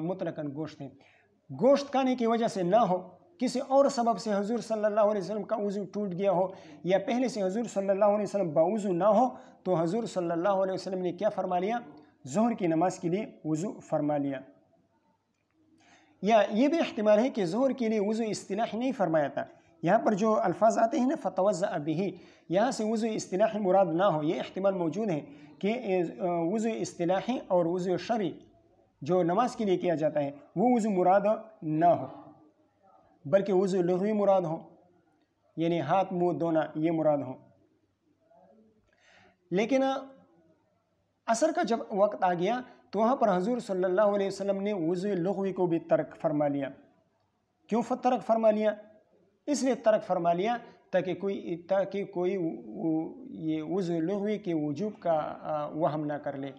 مطلقاً گوشت ہے، گوشت کھانے کی وجہ سے نہ ہو، کسی اور سبب سے حضور صلی اللہ علیہ وسلم کا وضو ٹوٹ گیا ہو، یا پہلے سے حضور صلی اللہ علیہ وسلم باوضو نہ ہو، تو حضور صلی اللہ علیہ وسلم نے کیا فرما لیا؟ ظہر کی نماز کے لیے وضو فرما لیا۔ یا یہ بھی احتمال ہے کہ ظہر کے لیے وضو اصطلاحی نہیں فرمایا تھا، یہاں پر جو الفاظ آتے ہیں نا فتوضأ بہ، یہاں سے وضو اصطلاحی مراد نہ ہو، یہ احتمال موجود ہے کہ وضو اصطلاحی اور وضو شرعی جو نماز کے لیے کیا جاتا ہے وہ وضو مراد نہ ہو، بلکہ وضو لغوی مراد ہو، یعنی ہاتھ منہ دھونا یہ مراد ہو۔ لیکن عصر کا جب وقت آ گیا تو وہاں پر حضور صلی اللہ علیہ وسلم نے وضو لغوی کو بھی ترک فرما لیا۔ کیوں ترک فرما لیا؟ اس لیے ترک فرما لیا تاکہ کوئی یہ وضو لغوی کے وجوب کا وہم نہ کر لے،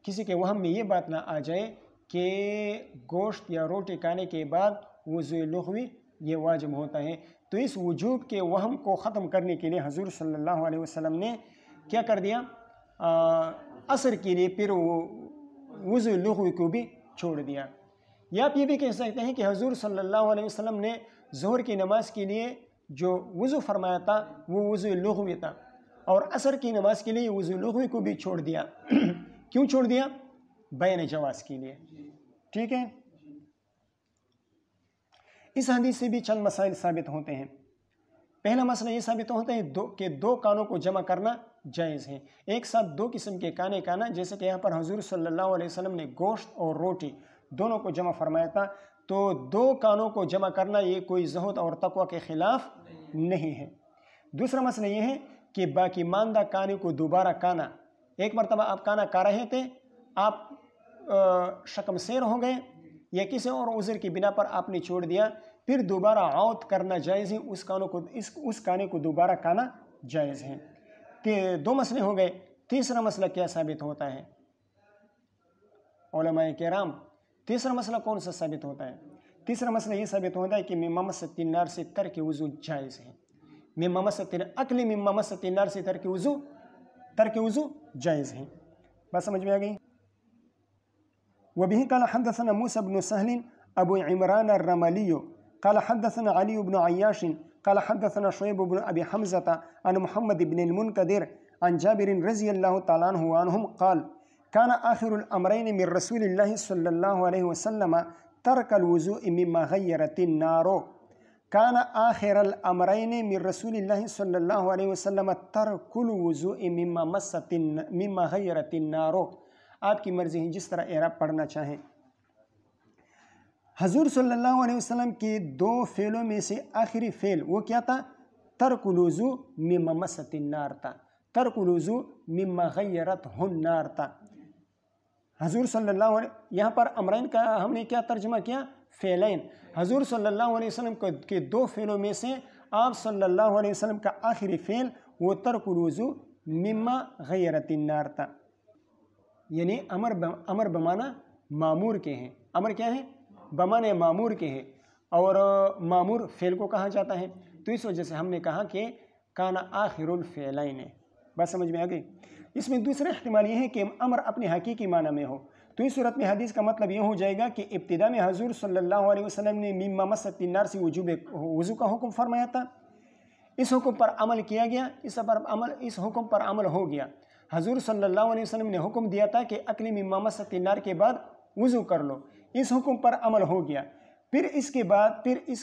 کسی کے وہم میں یہ بات نہ آ جائے کہ گوشت یا روٹی کھانے کے بعد وضو لغوی یہ واجب ہوتا ہے، تو اس وجوب کے وہم کو ختم کرنے کے لیے حضور صلی اللہ علیہ وسلم نے کیا کر دیا؟ عصر کے لیے پھر وضو لغوی کو بھی چھوڑ دیا۔ یا آپ یہ بھی کہہ سکتے ہیں کہ حضور صلی اللہ علیہ وسلم نے ظہر کی نماز کے لیے جو وضو فرمایا تھا وہ وضو لغوی تھا، اور عصر کی نماز کے لیے وضو لغوی کو بھی چھوڑ دیا۔ کیوں چھوڑ دیا؟ بیان جواز کے لیے۔ ٹھیک ہے، اس حدیث سے بھی چند مسائل ثابت ہوتے ہیں۔ پہلا مسئلہ یہ ثابت ہوتا ہے کہ دو کانوں کو جمع کرنا جائز ہے، ایک ساتھ دو قسم کے کانے کھانا، جیسے کہ یہاں پر حضور صلی اللہ علیہ وسلم نے گوشت اور روٹی دونوں کو جمع فرمایا تھا، تو دو کانوں کو جمع کرنا یہ کوئی زہد اور تقوی کے خلاف نہیں ہے۔ دوسرا مسئلہ یہ ہے کہ باقی ماندہ کانے کو دوبارہ کھانا، ایک مرتبہ آپ کھانا کھا رہے تھے، آپ شکم سیر ہو گئے، یا کسی اور عذر کی بنا پر آپ نے چھوڑ دیا، پھر دوبارہ عود کرنا جائز ہے، اس کانے کو دوبارہ کانا جائز ہے۔ کہ دو مسئلے ہو گئے۔ تیسرا مسئلہ کیا ثابت ہوتا ہے علماء کرام؟ تیسرا مسئلہ کون سا ثابت ہوتا ہے؟ تیسرا مسئلہ یہ ثابت ہوتا ہے کہ مما مست النار سے ترک وضو جائز ہے۔ اکل مما مست النار سے ترک وضو جائز ہے۔ بات سمجھ میں آ گئی؟ وبه قال حدثنا موسى بن سهل ابو عمران الرملي قال حدثنا علي بن عياش قال حدثنا شعيب بن ابي حمزة عن محمد بن المنكدر عن جابر رضي الله تعالى عنه وعنهم قال كان آخر الأمرين من رسول الله صلى الله عليه وسلم ترك الوضوء مما غيرت النار. كان آخر الأمرين من رسول الله صلى الله عليه وسلم ترك الوضوء مما غيرت النار. آپ کی مرضی ہے جس طرح اعراب پڑھنا چاہیں۔ حضور صلی اللہ علیہ وسلم کے دو فعلوں میں سے آخری فعل وہ کیا تھا؟ ترک الوضوء مما مست النار تھا، ترک الوضوء مما غیرتہ النار تھا۔ حضور صلی اللہ علیہ یہاں پر امرین کا ہم نے کیا ترجمہ کیا؟ فعلین۔ حضور صلی اللہ علیہ وسلم کے دو فعلوں میں سے آپ صلی اللہ علیہ وسلم کا آخری فعل وہ ترک الوضوء مما غیرت النار تھا، یعنی امر بمعنی معمور کے ہیں۔ امر کیا ہے؟ بمعنی معمور کے ہیں، اور معمور فعل کو کہا جاتا ہے، تو اس وجہ سے ہم نے کہا کہ کانا آخر الفعلین۔ بات سمجھ میں آ گئی؟ اس میں دوسرا احتمال یہ ہے کہ امر اپنے حقیقی معنی میں ہو، تو اس صورت میں حدیث کا مطلب یہ ہو جائے گا کہ ابتدا میں حضور صلی اللہ علیہ وسلم نے مما مست النار سے وضو کا حکم فرمایا تھا، اس حکم پر عمل کیا گیا، اس حکم پر عمل ہو گیا۔ حضور صلی اللہ علیہ وسلم نے حکم دیا تھا کہ اکل مما مست النار کے بعد وضو کر لو، اس حکم پر عمل ہو گیا۔ پھر اس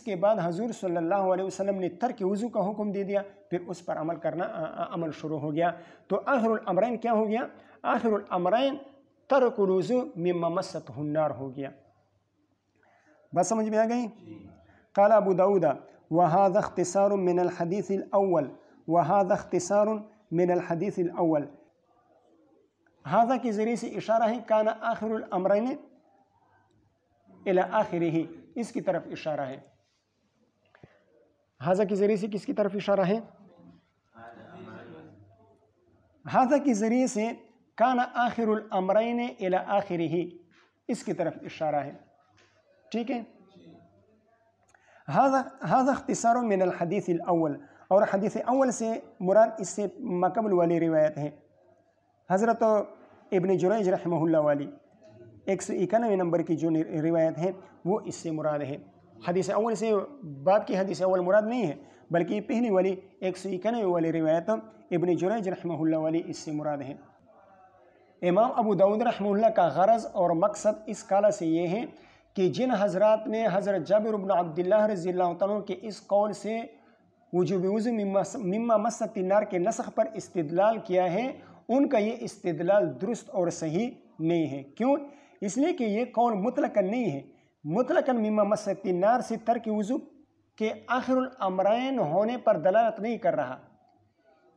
کے بعد حضور صلی اللہ علیہ وسلم نے ترک وضو کا حکم دے دیا، پھر اس پر عمل شروع ہو گیا، تو آخر الامرین کیا ہو گیا؟ آخر الامرین ترک الوضو مما مست النار ہو گیا۔ بات سمجھ میں آ گئی؟ قال ابو داود وهذا اختصار من الحديث الاول وهذا اختصار من الحديث الاول. هذا کے ذریعے سے اشارہ ہے کان آخر الامرین الی آخرہ، اس کی طرف اشارہ ہے۔ ہذا کے ذریعے سے کس کی طرف اشارہ ہے؟ ہذا کے ذریعے سے کان آخر الامرین الی آخرہ، اس کی طرف اشارہ ہے۔ ٹھیک ہے؟ هذا اختصار من الحدیث الاول، اور حدیث اول سے مراد اس سے مقبل والی روایت ہے، حضرت ابن جریج رحمہ اللہ والی 191 نمبر کی جو روایت ہے وہ اس سے مراد ہے۔ حدیث اول سے باب کی حدیث اول مراد نہیں ہے، بلکہ پہلی والی 191 والی روایت ابن جریج رحمہ اللہ والی اس سے مراد ہے۔ امام ابو داود رحمہ اللہ کا غرض اور مقصد اس کالا سے یہ ہے کہ جن حضرات نے حضرت جابر بن عبداللہ رضی اللہ تعالیٰ کے اس قول سے وجوب وضو مما مست النار کے نسخ پر استدلال کیا ہے، ان کا یہ استدلال درست اور صحیح نہیں ہے۔ کیوں؟ اس لیے کہ یہ قول مطلقاً نہیں ہے، مطلقاً مما مست النار سے ترک وضو کے آخر الامرین ہونے پر دلالت نہیں کر رہا۔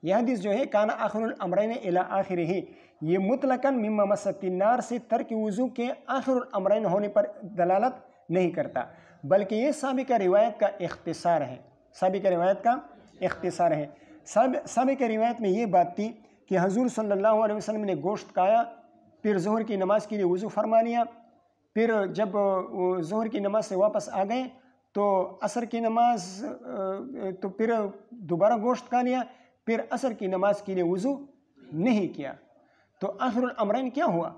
یہ حدیث جو ہے کانا آخر الامرین الی آخرہ، یہ مطلقاً مما مست النار سے ترک وضو کے آخر الامرین ہونے پر دلالت نہیں کرتا، بلکہ یہ سابقہ روایت کا اختصار ہے۔ سابقہ روایت کا اختصار ہے۔ سابقہ روایت میں یہ بات تھی کہ حضور صلی اللہ علیہ وسلم نے گوشت کھایا، پھر ظہر کی نماز کے لیے وضو فرما لیا، پھر جب ظہر کی نماز سے واپس آ گئے تو عصر کی نماز تو پھر دوبارہ گوشت کھا لیا، پھر عصر کی نماز کے لیے وضو نہیں کیا، تو آخر الامرین کیا ہوا؟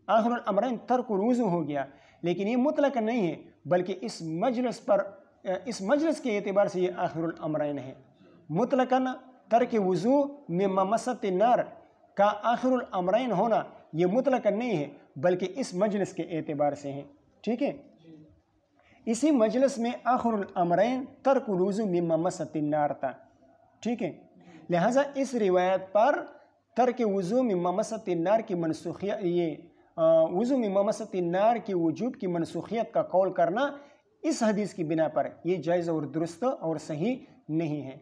آخر الامرین ترک الوضو ہو گیا۔ لیکن یہ مطلق نہیں ہے، بلکہ اس مجلس کے اعتبار سے یہ آخر الامرین ہے۔ مطلقاً ترک وضو مما مست النار کا آخر الامرین ہونا یہ مطلقاً نہیں ہے، بلکہ اس مجلس کے اعتبار سے ہے۔ ٹھیک ہے؟ اسی مجلس میں آخر الامرین ترک الوضو مما مست النار تھا۔ ٹھیک ہے؟ لہٰذا اس روایت پر ترک وضو مما مست النار کی منسوخیت، یہ وضو مما مست النار کی وجوب کی منسوخیت کا قول کرنا اس حدیث کی بنا پر یہ جائز اور درست اور صحیح نہیں ہے۔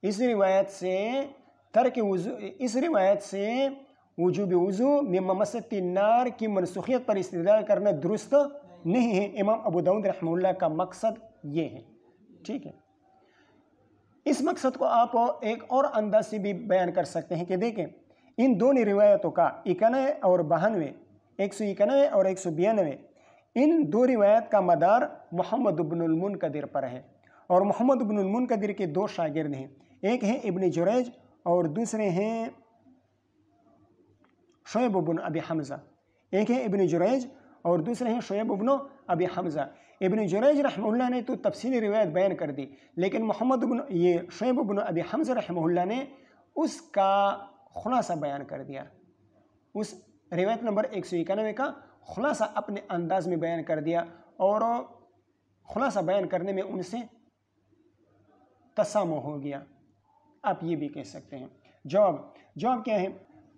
اس روایت سے وجوب وضو مما مست النار کی منسوخیت پر استدلال کرنا درست نہیں ہے۔ امام ابو داؤد رحمہ اللہ کا مقصد یہ ہے، ٹھیک ہے۔ اس مقصد کو آپ ایک اور انداز سے بھی بیان کر سکتے ہیں کہ دیکھیں ان دونوں روایتوں کا 91 اور 92، 191 اور 192، ان دو روایت کا مدار محمد بن المنکدر پر ہے، اور محمد بن المنکدر کے دو شاگرد ہیں، ایک ہیں ابن جریج اور دوسرے ہیں شعیب بن ابی حمزہ، ایک ہے ابن جریج اور دوسرے ہیں شعیب بن ابی حمزہ۔ ابن جریج رحمہ اللہ نے تو تفصیلی روایت بیان کر دی، لیکن شعیب بن ابی حمزہ رحمہ اللہ نے اس کا خلاصہ بیان کر دیا، اس روایت نمبر 191 کا خلاصہ اپنے انداز میں بیان کر دیا، اور خلاصہ بیان کرنے میں ان سے تسامح ہو گیا، آپ یہ بھی کہہ سکتے ہیں۔ جواب کیا ہے؟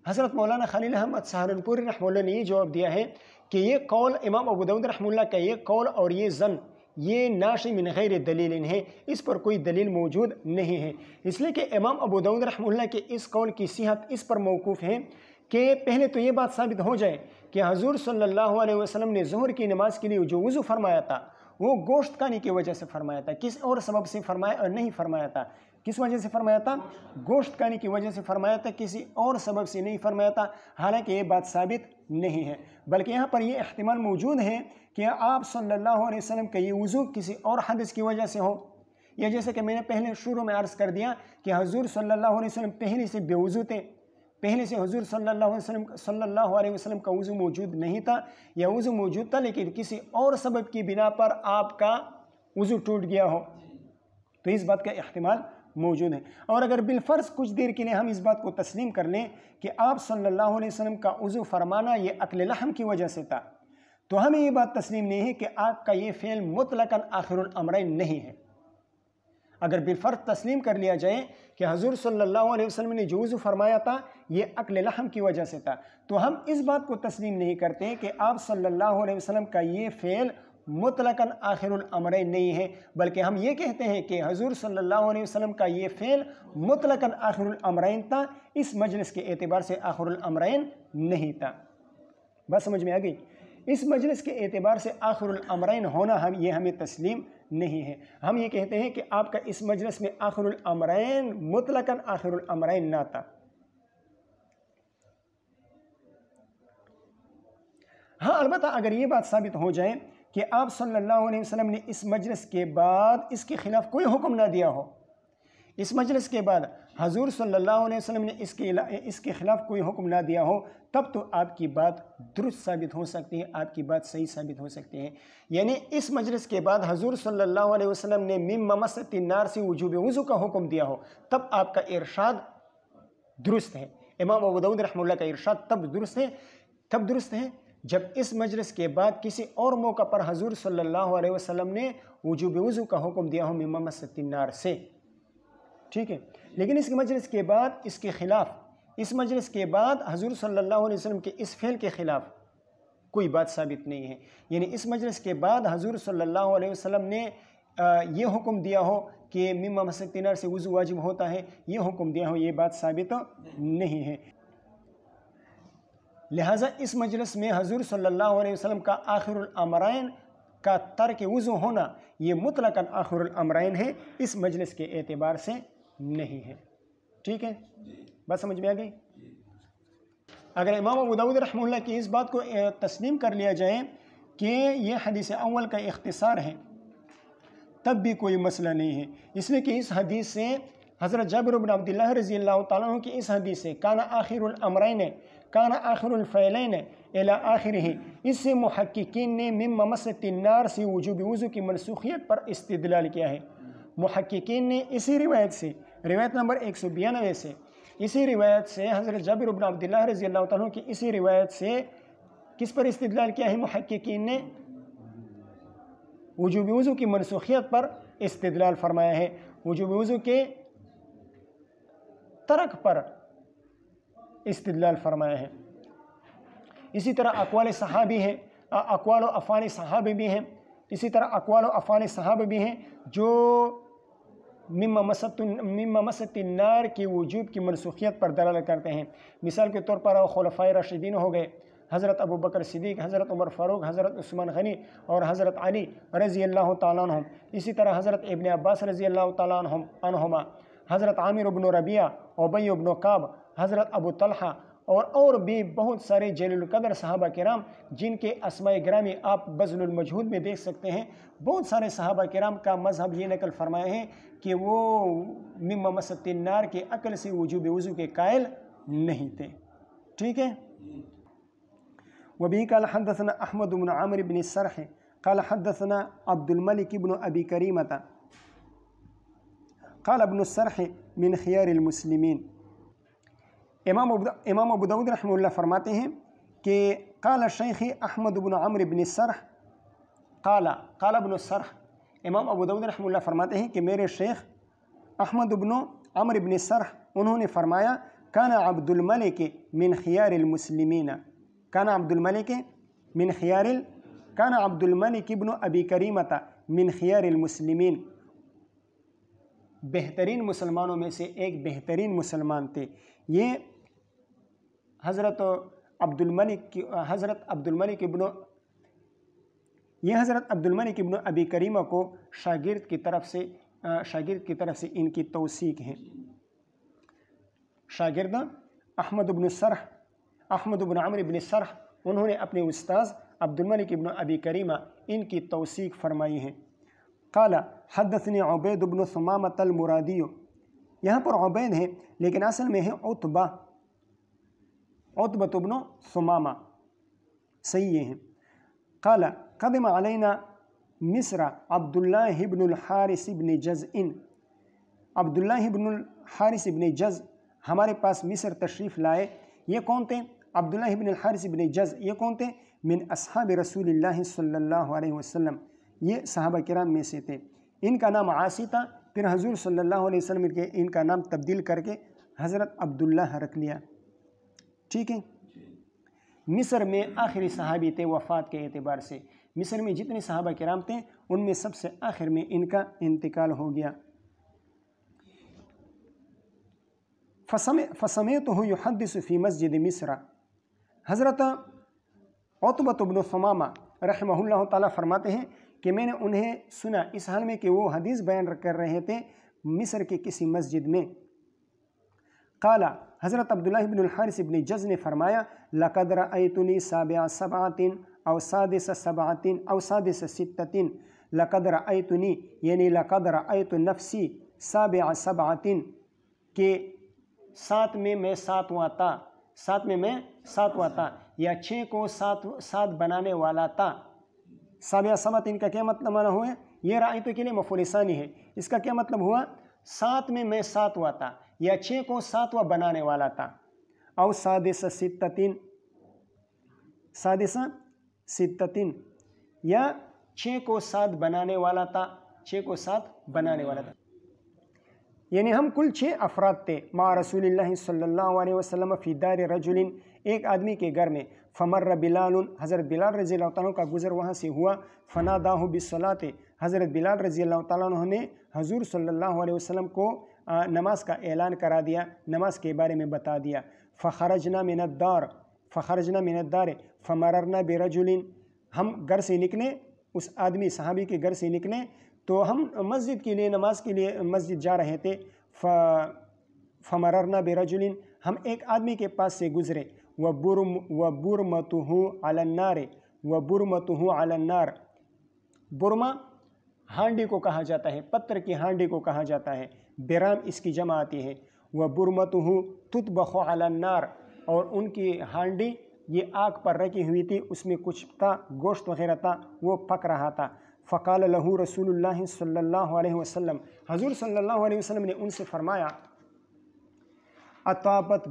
حضرت مولانا خلیل احمد سہارنپوری رحمہ اللہ نے یہ جواب دیا ہے کہ یہ قول امام ابو داؤد رحمہ اللہ کا یہ قول اور یہ ظن یہ ناشی من غیر دلیل ہے، اس پر کوئی دلیل موجود نہیں ہے، اس لیے کہ امام ابو داؤد رحمہ اللہ کے اس قول کی صحت اس پر موقوف ہے کہ پہلے تو یہ بات ثابت ہو جائے کہ حضور صلی اللہ علیہ وسلم نے ظہر کی نماز کے لیے جو وضو فرمایا تھا وہ گوشت کھانے کی وجہ سے فرمایا تھا، کس اور سبب سے فرمایا اور نہیں فرمایا تھا؟ کس وجہ سے فرمایا تھا؟ گوشت کھانے کی وجہ سے فرمایا تھا، کسی اور سبب سے نہیں فرمایا تھا، حالانکہ یہ بات ثابت نہیں ہے، بلکہ یہاں پر یہ احتمال موجود ہے کہ آپ صلی اللہ علیہ وسلم کا یہ وضو کسی اور حدث کی وجہ سے ہو، یا جیسے کہ میں نے پہلے شروع میں عرض کر دیا کہ حضور صلی اللہ علیہ وسلم پہلے سے بے وضو تھے، پہلے سے حضور صلی اللہ علیہ وسلم کا وضو موجود نہیں تھا، یا وضو موجود تھا لیکن کسی اور سبب کی بنا پر آپ کا وضو ٹوٹ گیا ہو، تو اس بات کا احتمال موجود ہے۔ اور اگر بالفرض کچھ دیر کے لیے ہم اس بات کو تسلیم کر لیں کہ آپ صلی اللہ علیہ وسلم کا وضو فرمانا یہ اکل لحم کی وجہ سے تھا، تو ہمیں یہ بات تسلیم نہیں ہے کہ آپ کا یہ فعل مطلقاً آخر الامرین نہیں ہے۔ اگر بالفرض تسلیم کر لیا جائے کہ حضور صلی اللہ علیہ وسلم نے جو وضو فرمایا تھا یہ اکل لحم کی وجہ سے تھا، تو ہم اس بات کو تسلیم نہیں کرتے کہ آپ صلی اللہ علیہ وسلم کا یہ فعل مطلقاً آخر الامرین نہیں ہے، بلکہ ہم یہ کہتے ہیں کہ حضور صلی اللہ علیہ وسلم کا یہ فعل مطلقاً آخر الامرین تھا، اس مجلس کے اعتبار سے آخر الامرین نہیں تھا۔ بات سمجھ میں آ گئی؟ اس مجلس کے اعتبار سے آخر الامرین ہونا یہ ہمیں تسلیم نہیں ہے، ہم یہ کہتے ہیں کہ آپ کا اس مجلس میں آخر الامرین مطلقاً آخر الامرین نہ تھا۔ ہاں البتہ اگر یہ بات ثابت ہو جائے کہ آپ صلی اللہ علیہ وسلم نے اس مجلس کے بعد اس کے خلاف کوئی حکم نہ دیا ہو، اس مجلس کے بعد حضور صلی اللہ علیہ وسلم نے اس کے خلاف کوئی حکم نہ دیا ہو، تب تو آپ کی بات درست ثابت ہو سکتی ہے، آپ کی بات صحیح ثابت ہو سکتی ہے، یعنی اس مجلس کے بعد حضور صلی اللہ علیہ وسلم نے مم ممست النار سے وجوب وضو کا حکم دیا ہو، تب آپ کا ارشاد درست ہے، امام ابو داؤد رحمہ اللہ کا ارشاد تب درست ہے جب اس مجلس کے بعد کسی اور موقع پر حضور صلی اللہ علیہ وسلم نے وجوب وضو کا حکم دیا ہو مم ممست النار سے، ٹھیک ہے۔ لیکن اس مجلس کے بعد اس کے خلاف، اس مجلس کے بعد حضور صلی اللہ علیہ وسلم کے اس فعل کے خلاف کوئی بات ثابت نہیں ہے، یعنی اس مجلس کے بعد حضور صلی اللہ علیہ وسلم نے یہ حکم دیا ہو کہ مم ممست النار سے وضو واجب ہوتا ہے، یہ حکم دیا ہو، یہ بات ثابت نہیں ہے۔ لہٰذا اس مجلس میں حضور صلی اللہ علیہ وسلم کا آخر الامرین کا ترک وضو ہونا یہ مطلقاً آخر الامرین ہے، اس مجلس کے اعتبار سے نہیں ہے، ٹھیک ہے؟ بات سمجھ میں آ گئی؟ اگر امام ابو داؤد رحمہ اللہ کی اس بات کو تسلیم کر لیا جائے کہ یہ حدیث اول کا اختصار ہے، تب بھی کوئی مسئلہ نہیں ہے، اس لیے کہ اس حدیث سے حضرت جابر بن عبداللہ رضی اللہ تعالیٰ عنہ کی اس حدیث سے کانا آخر الامرین کانا آخر الفعلین الی آخرہ، اس سے محققین نے مم ممست النار سے وجوب وضو کی منسوخیت پر استدلال کیا ہے۔ محققین نے اسی روایت سے، روایت نمبر 192 سے، اسی روایت سے حضرت جابر بن عبداللہ رضی اللہ تعالیٰ عنہ کی اسی روایت سے کس پر استدلال کیا ہے؟ محققین نے وجوب وضو کی منسوخیت پر استدلال فرمایا ہے، وجوب وضو کے ترک پر استدلال فرمایا ہے۔ اسی طرح اقوال صحابی ہیں، اقوال و افعال صحابہ بھی ہیں، اسی طرح اقوال و افعال صحابہ بھی ہیں جو مم ممست النار کی وجوب کی منسوخیت پر دلالت کرتے ہیں۔ مثال کے طور پر خلفائے راشدین ہو گئے، حضرت ابو بکر صدیق، حضرت عمر فاروق، حضرت عثمان غنی اور حضرت علی رضی اللہ تعالیٰ عنہم، اسی طرح حضرت ابن عباس رضی اللہ تعالیٰ عنہما، حضرت عامر بن ربیعہ، ابی بن کعب، حضرت ابو طلحہ اور بھی بہت سارے جلیل القدر صحابہ کرام جن کے اسماء گرامی آپ بذل المجہود میں دیکھ سکتے ہیں۔ بہت سارے صحابہ کرام کا مذہب یہ نقل فرمائے ہیں کہ وہ مما مست النار کے عقل سے وجوب وضو کے قائل نہیں تھے۔ ٹھیک ہے۔ وبه قال حدثنا احمد بن عمرو بن السرح قال حدثنا عبد الملك بن ابي كريمة قال ابن السرح من خيار المسلمين۔ امام ابو داود رحمہ اللہ فرماتے ہیں کہ قال شیخ احمد بن عمرو بن السرح قال ابن السرح، امام ابو داود رحمہ اللہ فرماتے ہیں کہ میرے شیخ احمد بن عمرو بن السرح انہوں نے فرمایا کان عبد الملک من خیار المسلمین، کان عبد الملک ابن ابی کریمۃ من خیار المسلمین، بہترین مسلمانوں میں سے ایک بہترین مسلمان تھے۔ یہ حضرت عبد الملک ابن ابی کریمہ کو شاگرد کی طرف سے ان کی توثیق ہے۔ شاگرد احمد بن عمرو بن السرح انہوں نے اپنے استاذ عبد الملک ابن ابی کریمہ ان کی توثیق فرمائی ہے۔ قال حدثني عبید بن ثمامۃ المرادی، یہاں پر عبید ہے لیکن اصل میں ہے عتبہ بن ثمامہ، صحیح ہیں۔ قال قدم علینا مصر عبد اللہ بن الحارث بن جزء، عبد اللہ بن الحارث بن جز ہمارے پاس مصر تشریف لائے۔ یہ کون تھے؟ عبداللہ بن الحارث بن جز، یہ کون تھے؟ من اصحاب رسول اللہ صلی اللہ علیہ وسلم، یہ صحابہ کرام میں سے تھے۔ ان کا نام عاصی تھا، پھر حضور صلی اللہ علیہ وسلم کے ان کا نام تبدیل کر کے حضرت عبداللہ رکھ لیا۔ ٹھیک ہے۔ مصر میں آخری صحابی تھے وفات کے اعتبار سے، مصر میں جتنے صحابہ کرام تھے ان میں سب سے آخر میں ان کا انتقال ہو گیا۔ فسمعته يحدث في مسجد مصر، حضرت عتبہ بن ثمامہ رحمہ اللہ تعالیٰ فرماتے ہیں کہ میں نے انہیں سنا اس حال میں کہ وہ حدیث بیان کر رہے تھے مصر کے کسی مسجد میں۔ قال حضرت عبداللہ بن الحارث بن جز نے فرمایا لقد رأیتنی سابع سبعۃ او سادس سبعۃ او سادس ستۃ، لقد رأیتنی یعنی لقد رأیت نفسی سابع سبعۃ، کہ سات میں میں ساتواں تھا یا 6 کو 7 بنانے والا تھا۔ سابع سبعۃ ان کا کیا مطلب ہوا ہے؟ یہ رأیتو کے لیے مفعول ثانی ہے، اس کا کیا مطلب ہوا؟ 7 میں میں 7واں تھا یا 6 کو 7واں بنانے والا تھا۔ او سادس ستۃ یا 6 کو 7 بنانے والا تھا، 6 کو 7 بنانے والا تھا، یعنی ہم کل 6 افراد تھے مع رسول اللہ صلی اللہ علیہ وسلم فی دار رجل، ایک آدمی کے گھر میں۔ فمر بلال، حضرت بلال رضی اللہ تعالیٰ عنہ کا گزر وہاں سے ہوا۔ فناداہ بالصلاۃ، حضرت بلال رضی اللہ تعالیٰ عنہ نے حضور صلی اللہ علیہ وسلم کو نماز کا اعلان کرا دیا، نماز کے بارے میں بتا دیا۔ فخرجنا من الدار فمررنا برجل، ہم گھر سے نکلے، اس آدمی صحابی کے گھر سے نکلے تو ہم مسجد کے لیے نماز کے لیے مسجد جا رہے تھے۔ فمررنا برجل، ہم ایک آدمی کے پاس سے گزرے۔ وبرمته علی النار، برما ہانڈی کو کہا جاتا ہے، پتھر کی ہانڈی کو کہا جاتا ہے، برام اس کی جمع آتی ہے۔ وبرمته تطبخ علی النار، اور ان کی ہانڈی یہ آگ پر رکھی ہوئی تھی، اس میں کچھ تھا، گوشت وغیرہ تھا، وہ پک رہا تھا۔ فقال له رسول اللہ صلی اللہ علیہ وسلم، حضور صلی اللہ علیہ وسلم نے ان سے فرمایا اطابت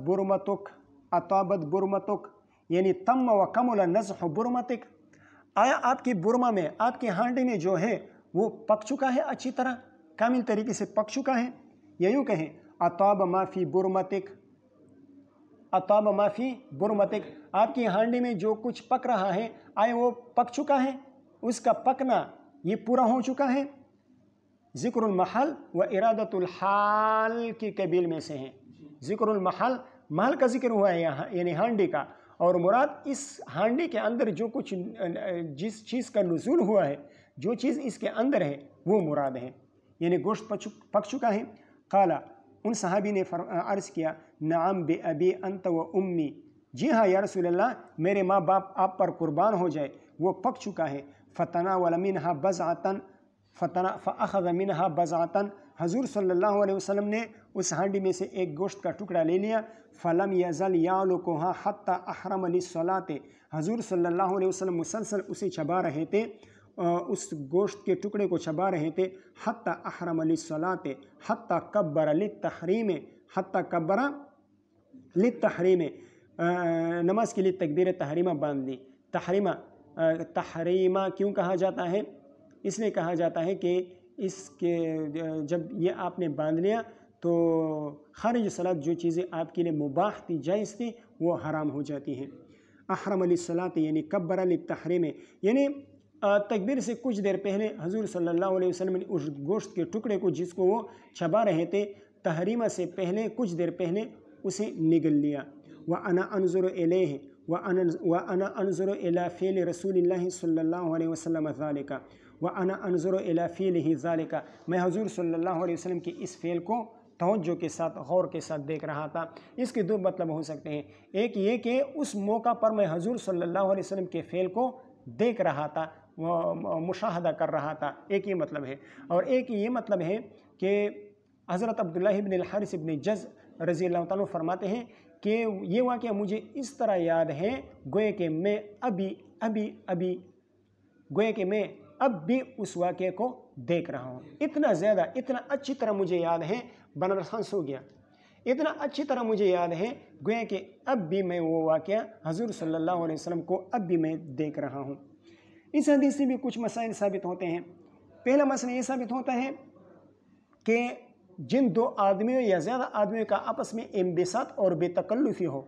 برمتک یعنی تم و کمل نزح برمتک، آیا آپ کی برما میں، آپ کی ہانڈی میں جو ہے وہ پک چکا ہے، اچھی طرح کامل طریقے سے پک چکا ہے، یا یوں کہیں اطاب ما فی برمتک، اطاب ما فی برمتک، آپ کی ہانڈی میں جو کچھ پک رہا ہے آیا وہ پک چکا ہے، اس کا پکنا یہ پورا ہو چکا ہے۔ ذکر المحل و ارادت الحال کی قبیل میں سے ہیں۔ ذکر المحل، محل کا ذکر ہوا ہے یہاں یعنی ہانڈی کا، اور مراد اس ہانڈی کے اندر جو کچھ جس چیز کا نزول ہوا ہے، جو چیز اس کے اندر ہے وہ مراد ہے، یعنی گوشت پک چکا ہے۔ قالا، ان صحابی نے عرض کیا، نعم بے ابی انت و امی، جی ہاں یا رسول اللہ، میرے ماں باپ آپ پر قربان ہو جائے، وہ پک چکا ہے۔ فتناول منها بضعۃ فاخذ منها بضعۃ، حضور صلی اللہ علیہ وسلم نے اس ہانڈی میں سے ایک گوشت کا ٹکڑا لے لیا۔ فلم یزل یعلقها حتی احرم للصلاۃ، حضور صلی اللہ علیہ وسلم مسلسل اسے چبا رہے تھے، اس گوشت کے ٹکڑے کو چبا رہے تھے، حتی احرم للصلاۃ، حتی کبر للتحریم، حتی کبر للتحریم، نماز کے لیے تکبیر تحریمہ باندھ لی۔ تحریمہ کیوں کہا جاتا ہے؟ اس لیے کہا جاتا ہے کہ اس کے جب یہ آپ نے باندھ لیا تو خارج صلاۃ جو چیزیں آپ کے لیے مباح تھی، جائز تھی، وہ حرام ہو جاتی ہیں۔ احرم للصلاۃ یعنی کبر للتحریم، یعنی تکبیر سے کچھ دیر پہلے حضور صلی اللہ علیہ وسلم نے اس گوشت کے ٹکڑے کو جس کو وہ چبا رہے تھے، تحریمہ سے پہلے کچھ دیر پہلے اسے نگل لیا۔ وَأَنَا أَنظُرُ إِلَيْهِ وَأَنَا أَنظُرُ إِلَى فِعْلِ رسول اللہ صلی اللہ علیہ وسلم ذَلِكَ وَأَنَا أَنظُرُ إِلَى فِعْلِهِ ذَلِكَ، میں حضور صلی اللہ علیہ وسلم کی اس فعل کو توجہ کے ساتھ، غور کے ساتھ دیکھ رہا تھا۔ اس کے دو مطلب ہو سکتے ہیں، ایک یہ کہ اس موقع پر میں حضور صلی اللہ علیہ وسلم کے فعل کو دیکھ رہا تھا، مشاہدہ کر رہا تھا، ایک یہ مطلب ہے، اور ایک یہ مطلب ہے کہ حضرت عبداللہ ابن الحارث ابن جز رضی اللہ تعالیٰ فرماتے ہیں کہ یہ واقعہ مجھے اس طرح یاد ہے گویا کہ میں اب بھی اس واقعے کو دیکھ رہا ہوں، اتنا زیادہ، اتنا اچھی طرح مجھے یاد ہے، بنرسانس ہو گیا، اتنا اچھی طرح مجھے یاد ہے گویا کہ اب بھی میں وہ واقعہ حضور صلی اللہ علیہ وسلم کو اب بھی میں دیکھ رہا ہوں۔ اس حدیث سے بھی کچھ مسائل ثابت ہوتے ہیں۔ پہلا مسئلہ یہ ثابت ہوتا ہے کہ جن دو آدمیوں یا زیادہ آدمیوں کا آپس میں انبساط اور بے تکلفی ہو،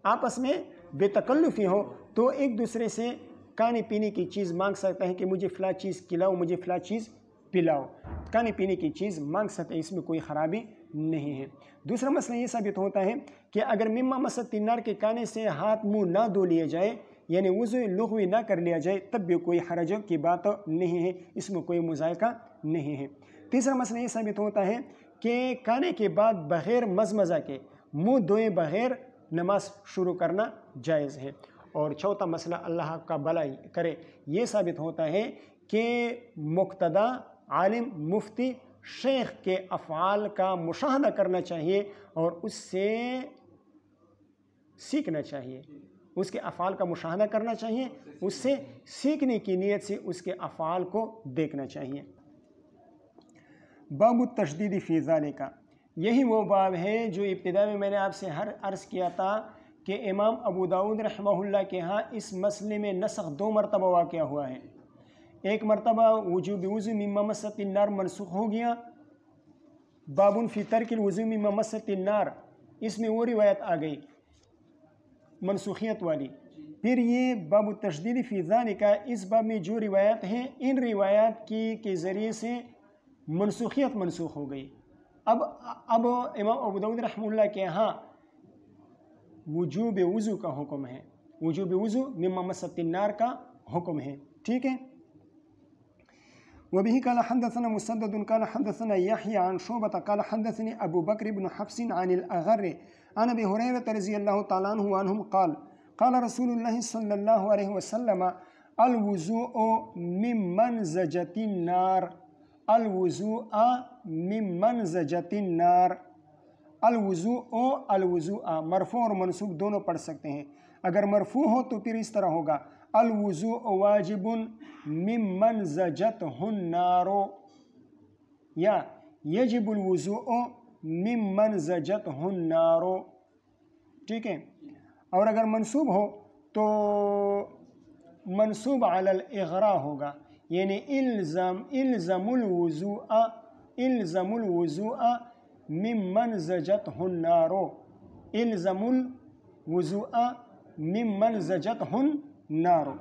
آپس میں بے تکلفی ہو، تو ایک دوسرے سے کھانے پینے کی چیز مانگ سکتا ہے کہ مجھے فلاں چیز کھلاؤ، مجھے فلاں چیز پلاؤ، کھانے پینے کی چیز مانگ سکتے ہیں، اس میں کوئی خرابی نہیں ہے۔ دوسرا مسئلہ یہ ثابت ہوتا ہے کہ اگر مما مست النار کے کھانے سے ہاتھ منہ نہ دھو لیے جائے، یعنی وضو لغوی نہ کر لیا جائے، تب بھی کوئی حرج کی بات نہیں ہے، اس میں کوئی مذائقہ نہیں ہے۔ تیسرا مسئلہ یہ ثابت ہوتا ہے کہ کھانے کے بعد بغیر مزمزہ کے، منہ دھوئے بغیر نماز شروع کرنا جائز ہے۔ اور چوتھا مسئلہ اللہ کا بھلائی کرے، یہ ثابت ہوتا ہے کہ مقتدی، عالم، مفتی، شیخ کے افعال کا مشاہدہ کرنا چاہیے اور اس سے سیکھنا چاہیے، اس کے افعال کا مشاہدہ کرنا چاہیے، اس سے سیکھنے کی نیت سے اس کے افعال کو دیکھنا چاہیے۔ باب التشدید فی ذالک، یہی وہ باب ہے جو ابتدا میں نے آپ سے عرض کیا تھا کہ امام ابو داؤد رحمہ اللہ کے ہاں اس مسئلے میں نسخ دو مرتبہ واقع ہوا ہے۔ ایک مرتبہ وجوب وضو مما مست النار منسوخ ہو گیا، باب فی ترک الوضو مما مست النار، اس میں وہ روایت آ گئی منسوخیت والی۔ پھر یہ باب التشدید فی ذالک، اس باب میں جو روایت ہیں، ان روایات کے ذریعے سے منسوخیت منسوخ ہو گئی۔ اب امام ابو داؤد رحمہ اللہ کے ہاں وجوب وضو کا حکم ہے، وجوب وضو مما مست النار کا حکم ہے، ٹھیک ہے۔ وبه قال حدثنا مسدد قال حدثنا يحيى عن شعبة قال حدثني أبو بكر بن حفص عن الأغر عن أبي هريرة رضي الله تعالى عنه وعنهم قال قال رسول الله صلى الله عليه وسلم الوضوء من منزجة النار، الوضوء من منزجة النار، الوضوء مرفوع اور منصوب دونوں پڑھ سکتے ہیں۔ اگر مرفوع ہو تو پھر اس طرح ہوگا الوضوء واجب من منزجته النار، یا یجب الوضوء من منزجته النار، ٹھیک ہے۔ اور اگر منصوب ہو تو منصوب علی الاغراء ہوگا، یعنی الزم الوضوء من منزجته النار، الزم الوضوء من منزجته النار۔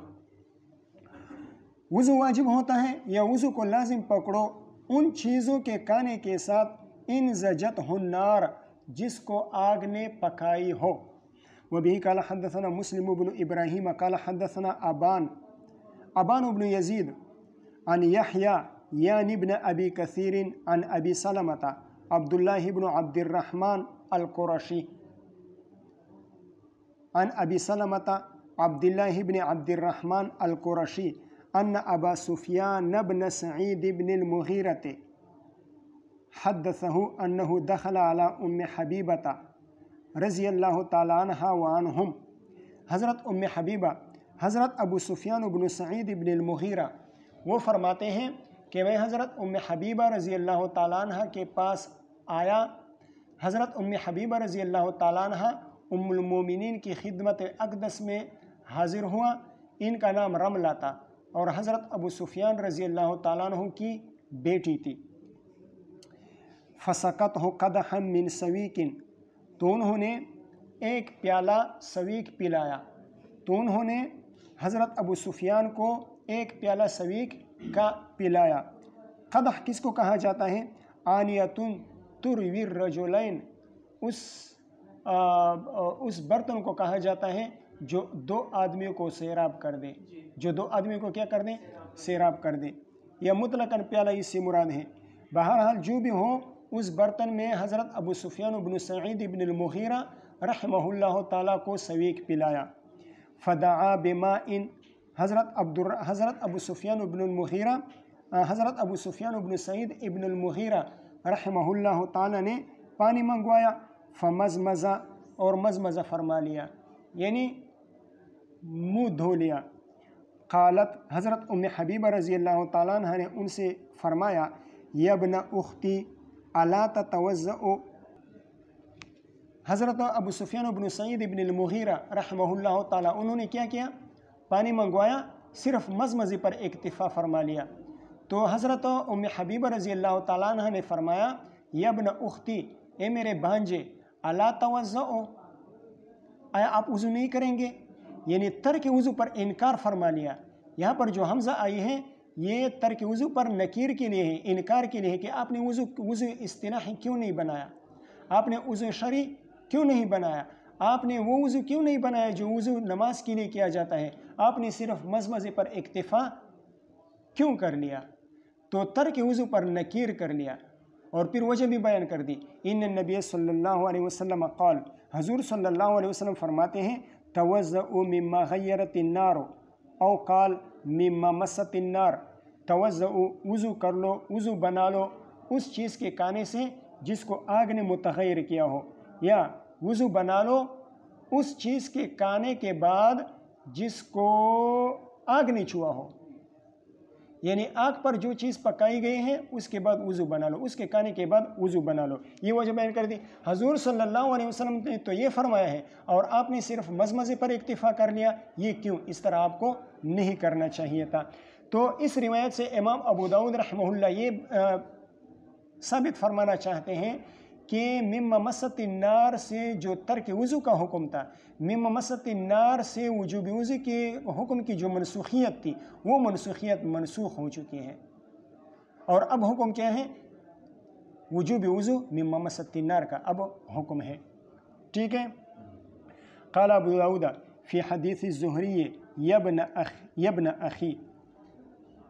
وضو واجب ہوتا ہے یا وضو کو لازم پکڑو ان چیزوں کے کھانے کے ساتھ انزجته النار جس کو آگ نے پکائی ہو۔ وبه قال حدثنا مسلم بن إبراهيم قال حدثنا أبان بن يزيد عن يحيى يعني بن أبي كثير عن أبي سلمة عبد الله بن عبد الرحمن القرشي عن أبي سلمة عبد الله بن عبد الرحمن القرشي أن أبا سفيان بن سعيد بن المغيرة حدثه أنه دخل على أم حبيبة رضی اللہ تعالیٰ عنہ وعنہم. حضرت ام حبیبہ حضرت ابو سفیان بن سعید بن المغیرہ وہ فرماتے ہیں کہ میں حضرت ام حبیبہ رضی اللہ تعالیٰ عنہ کے پاس آیا. حضرت ام حبیبہ رضی اللہ تعالیٰ عنہ ام المومنین کی خدمت اقدس میں حاضر ہوا. ان کا نام رملہ تھا اور حضرت ابو سفیان رضی اللہ تعالیٰ عنہ کی بیٹی تھی. فسقتہ قدحا من سویق، تو انہوں نے ایک پیالہ سویق پلایا. تو انہوں نے حضرت ابو سفیان کو ایک پیالہ سویق کا پلایا. قدح کس کو کہا جاتا ہے؟ آنیتن تروی الرجلین، اس برتن کو کہا جاتا ہے جو دو آدمیوں کو سیراب کر دے، جو دو آدمیوں کو کیا کر دیں؟ سیراب کر دے. یا مطلقاً پیالہ اس سے مراد ہے. بہرحال جو بھی ہو، اس برتن میں حضرت ابو سفیان بن سعید بن المغیرہ رحمہ اللہ تعالیٰ کو سویق پلایا. فدعا بماء، حضرت ابو سفیان بن المغیرہ حضرت ابو سفیان بن سعید ابن المغیرہ رحمہ اللہ تعالیٰ نے پانی منگوایا. فمزمزہ، اور مزمزہ فرما لیا، یعنی منہ دھو لیا. قالت، حضرت ام حبیبہ رضی اللہ تعالیٰ عنہ نے ان سے فرمایا، یبن اختی الا تتوضأ. حضرت ابو سفیان بن سعید ابن المغیرہ رحمہ اللہ تعالیٰ انہوں نے کیا کیا؟ پانی منگوایا، صرف مزمزے پر اکتفا فرما لیا. تو حضرت ام حبیبہ رضی اللہ تعالیٰ عنہ نے فرمایا، یبن اختی، اے میرے بھانجے، الا توضأ، آیا آپ وضو نہیں کریں گے؟ یعنی ترک وضو پر انکار فرما لیا. یہاں پر جو حمزہ آئی ہے یہ ترک وضو پر نکیر کے لیے ہے، انکار کے لیے ہے کہ آپ نے وضو اصطلاحی کیوں نہیں بنایا، آپ نے وضو شرعی کیوں نہیں بنایا، آپ نے وہ وضو کیوں نہیں بنایا جو وضو نماز کے لیے کیا جاتا ہے، آپ نے صرف مزمزے پر اکتفا کیوں کر لیا؟ تو ترک وضو پر نکیر کر لیا. اور پھر وجہ بھی بیان کر دی. ان النبی صلی اللہ علیہ وسلم قال، حضور صلی اللہ علیہ وسلم فرماتے ہیں، توضؤوا مما غیرت النار، او قال مما مست النار. توضؤوا، وضو کر لو، وضو بنا لو اس چیز کے کانے سے جس کو آگ نے متغیر کیا ہو، یا وضو بنا لو اس چیز کے کانے کے بعد جس کو آگ نے چھوا ہو. یعنی آگ پر جو چیز پکائی گئی ہے اس کے بعد وضو بنا لو، اس کے کھانے کے بعد وضو بنا لو. یہ وجہ بیان کر دی. حضور صلی اللہ علیہ وسلم نے تو یہ فرمایا ہے اور آپ نے صرف مزمزے پر اکتفا کر لیا. یہ کیوں؟ اس طرح آپ کو نہیں کرنا چاہیے تھا. تو اس روایت سے امام ابو داؤد رحمہ اللہ یہ ثابت فرمانا چاہتے ہیں کہ مما مست النار سے جو ترک وضو کا حکم تھا، مما مست النار سے وجوب وضو کے حکم کی جو منسوخیت تھی، وہ منسوخیت منسوخ ہو چکی ہے. اور اب حکم کیا ہے؟ وجوب وضو مما مست النار کا اب حکم ہے. ٹھیک ہے. قال ابو داؤد فی حدیث الزہری یبن اخی.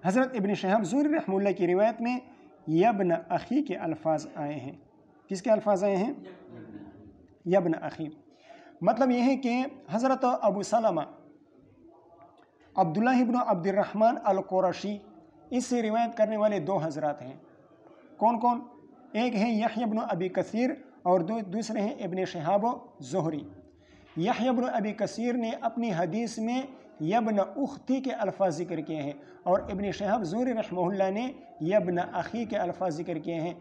حضرت ابن شہاب زہری رحمہ اللہ کی روایت میں یبن اخی کے الفاظ آئے ہیں. کس کے الفاظ آئے ہیں؟ یبن اخی. مطلب یہ ہے کہ حضرت ابو سلمہ عبداللہ ابن عبد الرحمن القرشی، اس سے روایت کرنے والے دو حضرات ہیں. کون کون؟ ایک ہے یحییٰ ابن ابی کثیر اور دوسرے ہیں ابن شہاب زہری. یحییٰ ابن ابی کثیر نے اپنی حدیث میں یبن اختی کے الفاظ ذکر کیے ہیں اور ابن شہاب زہری رحمہ اللہ نے یبن اخی کے الفاظ ذکر کیے ہیں.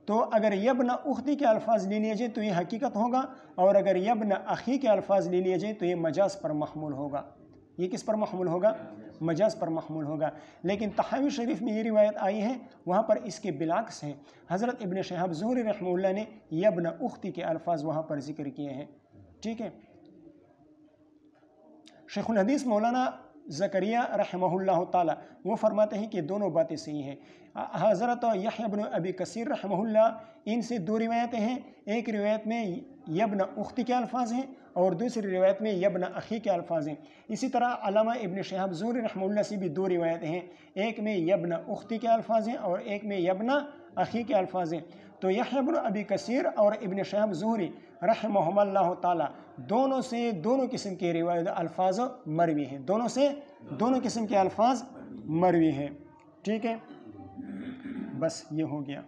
تو اگر یبن اختی کے الفاظ لے لیے جائے تو یہ حقیقت ہوگا، اور اگر یبن اخی کے الفاظ لے لیے جائے تو یہ مجاز پر محمول ہوگا. یہ کس پر محمول ہوگا؟ مجاز پر محمول ہوگا. لیکن تحاوی شریف میں یہ روایت آئی ہے، وہاں پر اس کے بالعکس ہیں. حضرت ابن شہاب زہری رحمہ اللہ نے یبن اختی کے الفاظ وہاں پر ذکر کیے ہیں. ٹھیک ہے. شیخ الحدیث مولانا زکریا رحمہ تعالی وہ فرماتے ہیں کہ دونوں باتیں صحیح ہیں۔ حضرت یحییٰ بن ابی کثیر رحمہ اللہ ان سے دو روایتیں ہیں، ایک روایت میں یبن اختی کے الفاظ ہیں اور دوسری روایت میں یبن اخی کے الفاظ ہیں۔ اسی طرح علامہ ابن شہاب زہری رحمہ اللہ سے بھی دو روایتیں ہیں، ایک میں یبن اختی کے الفاظ ہیں اور ایک میں یبن اخی کے الفاظ ہیں۔ تو یحییٰ بن ابی کثیر اور ابن شہاب زہری رحمہم اللہ تعالی دونوں سے دونوں قسم کے روایت الفاظ مروی ہیں، دونوں سے دونوں قسم کے الفاظ مروی ہیں۔ ٹھیک ہے، بس یہ ہو گیا۔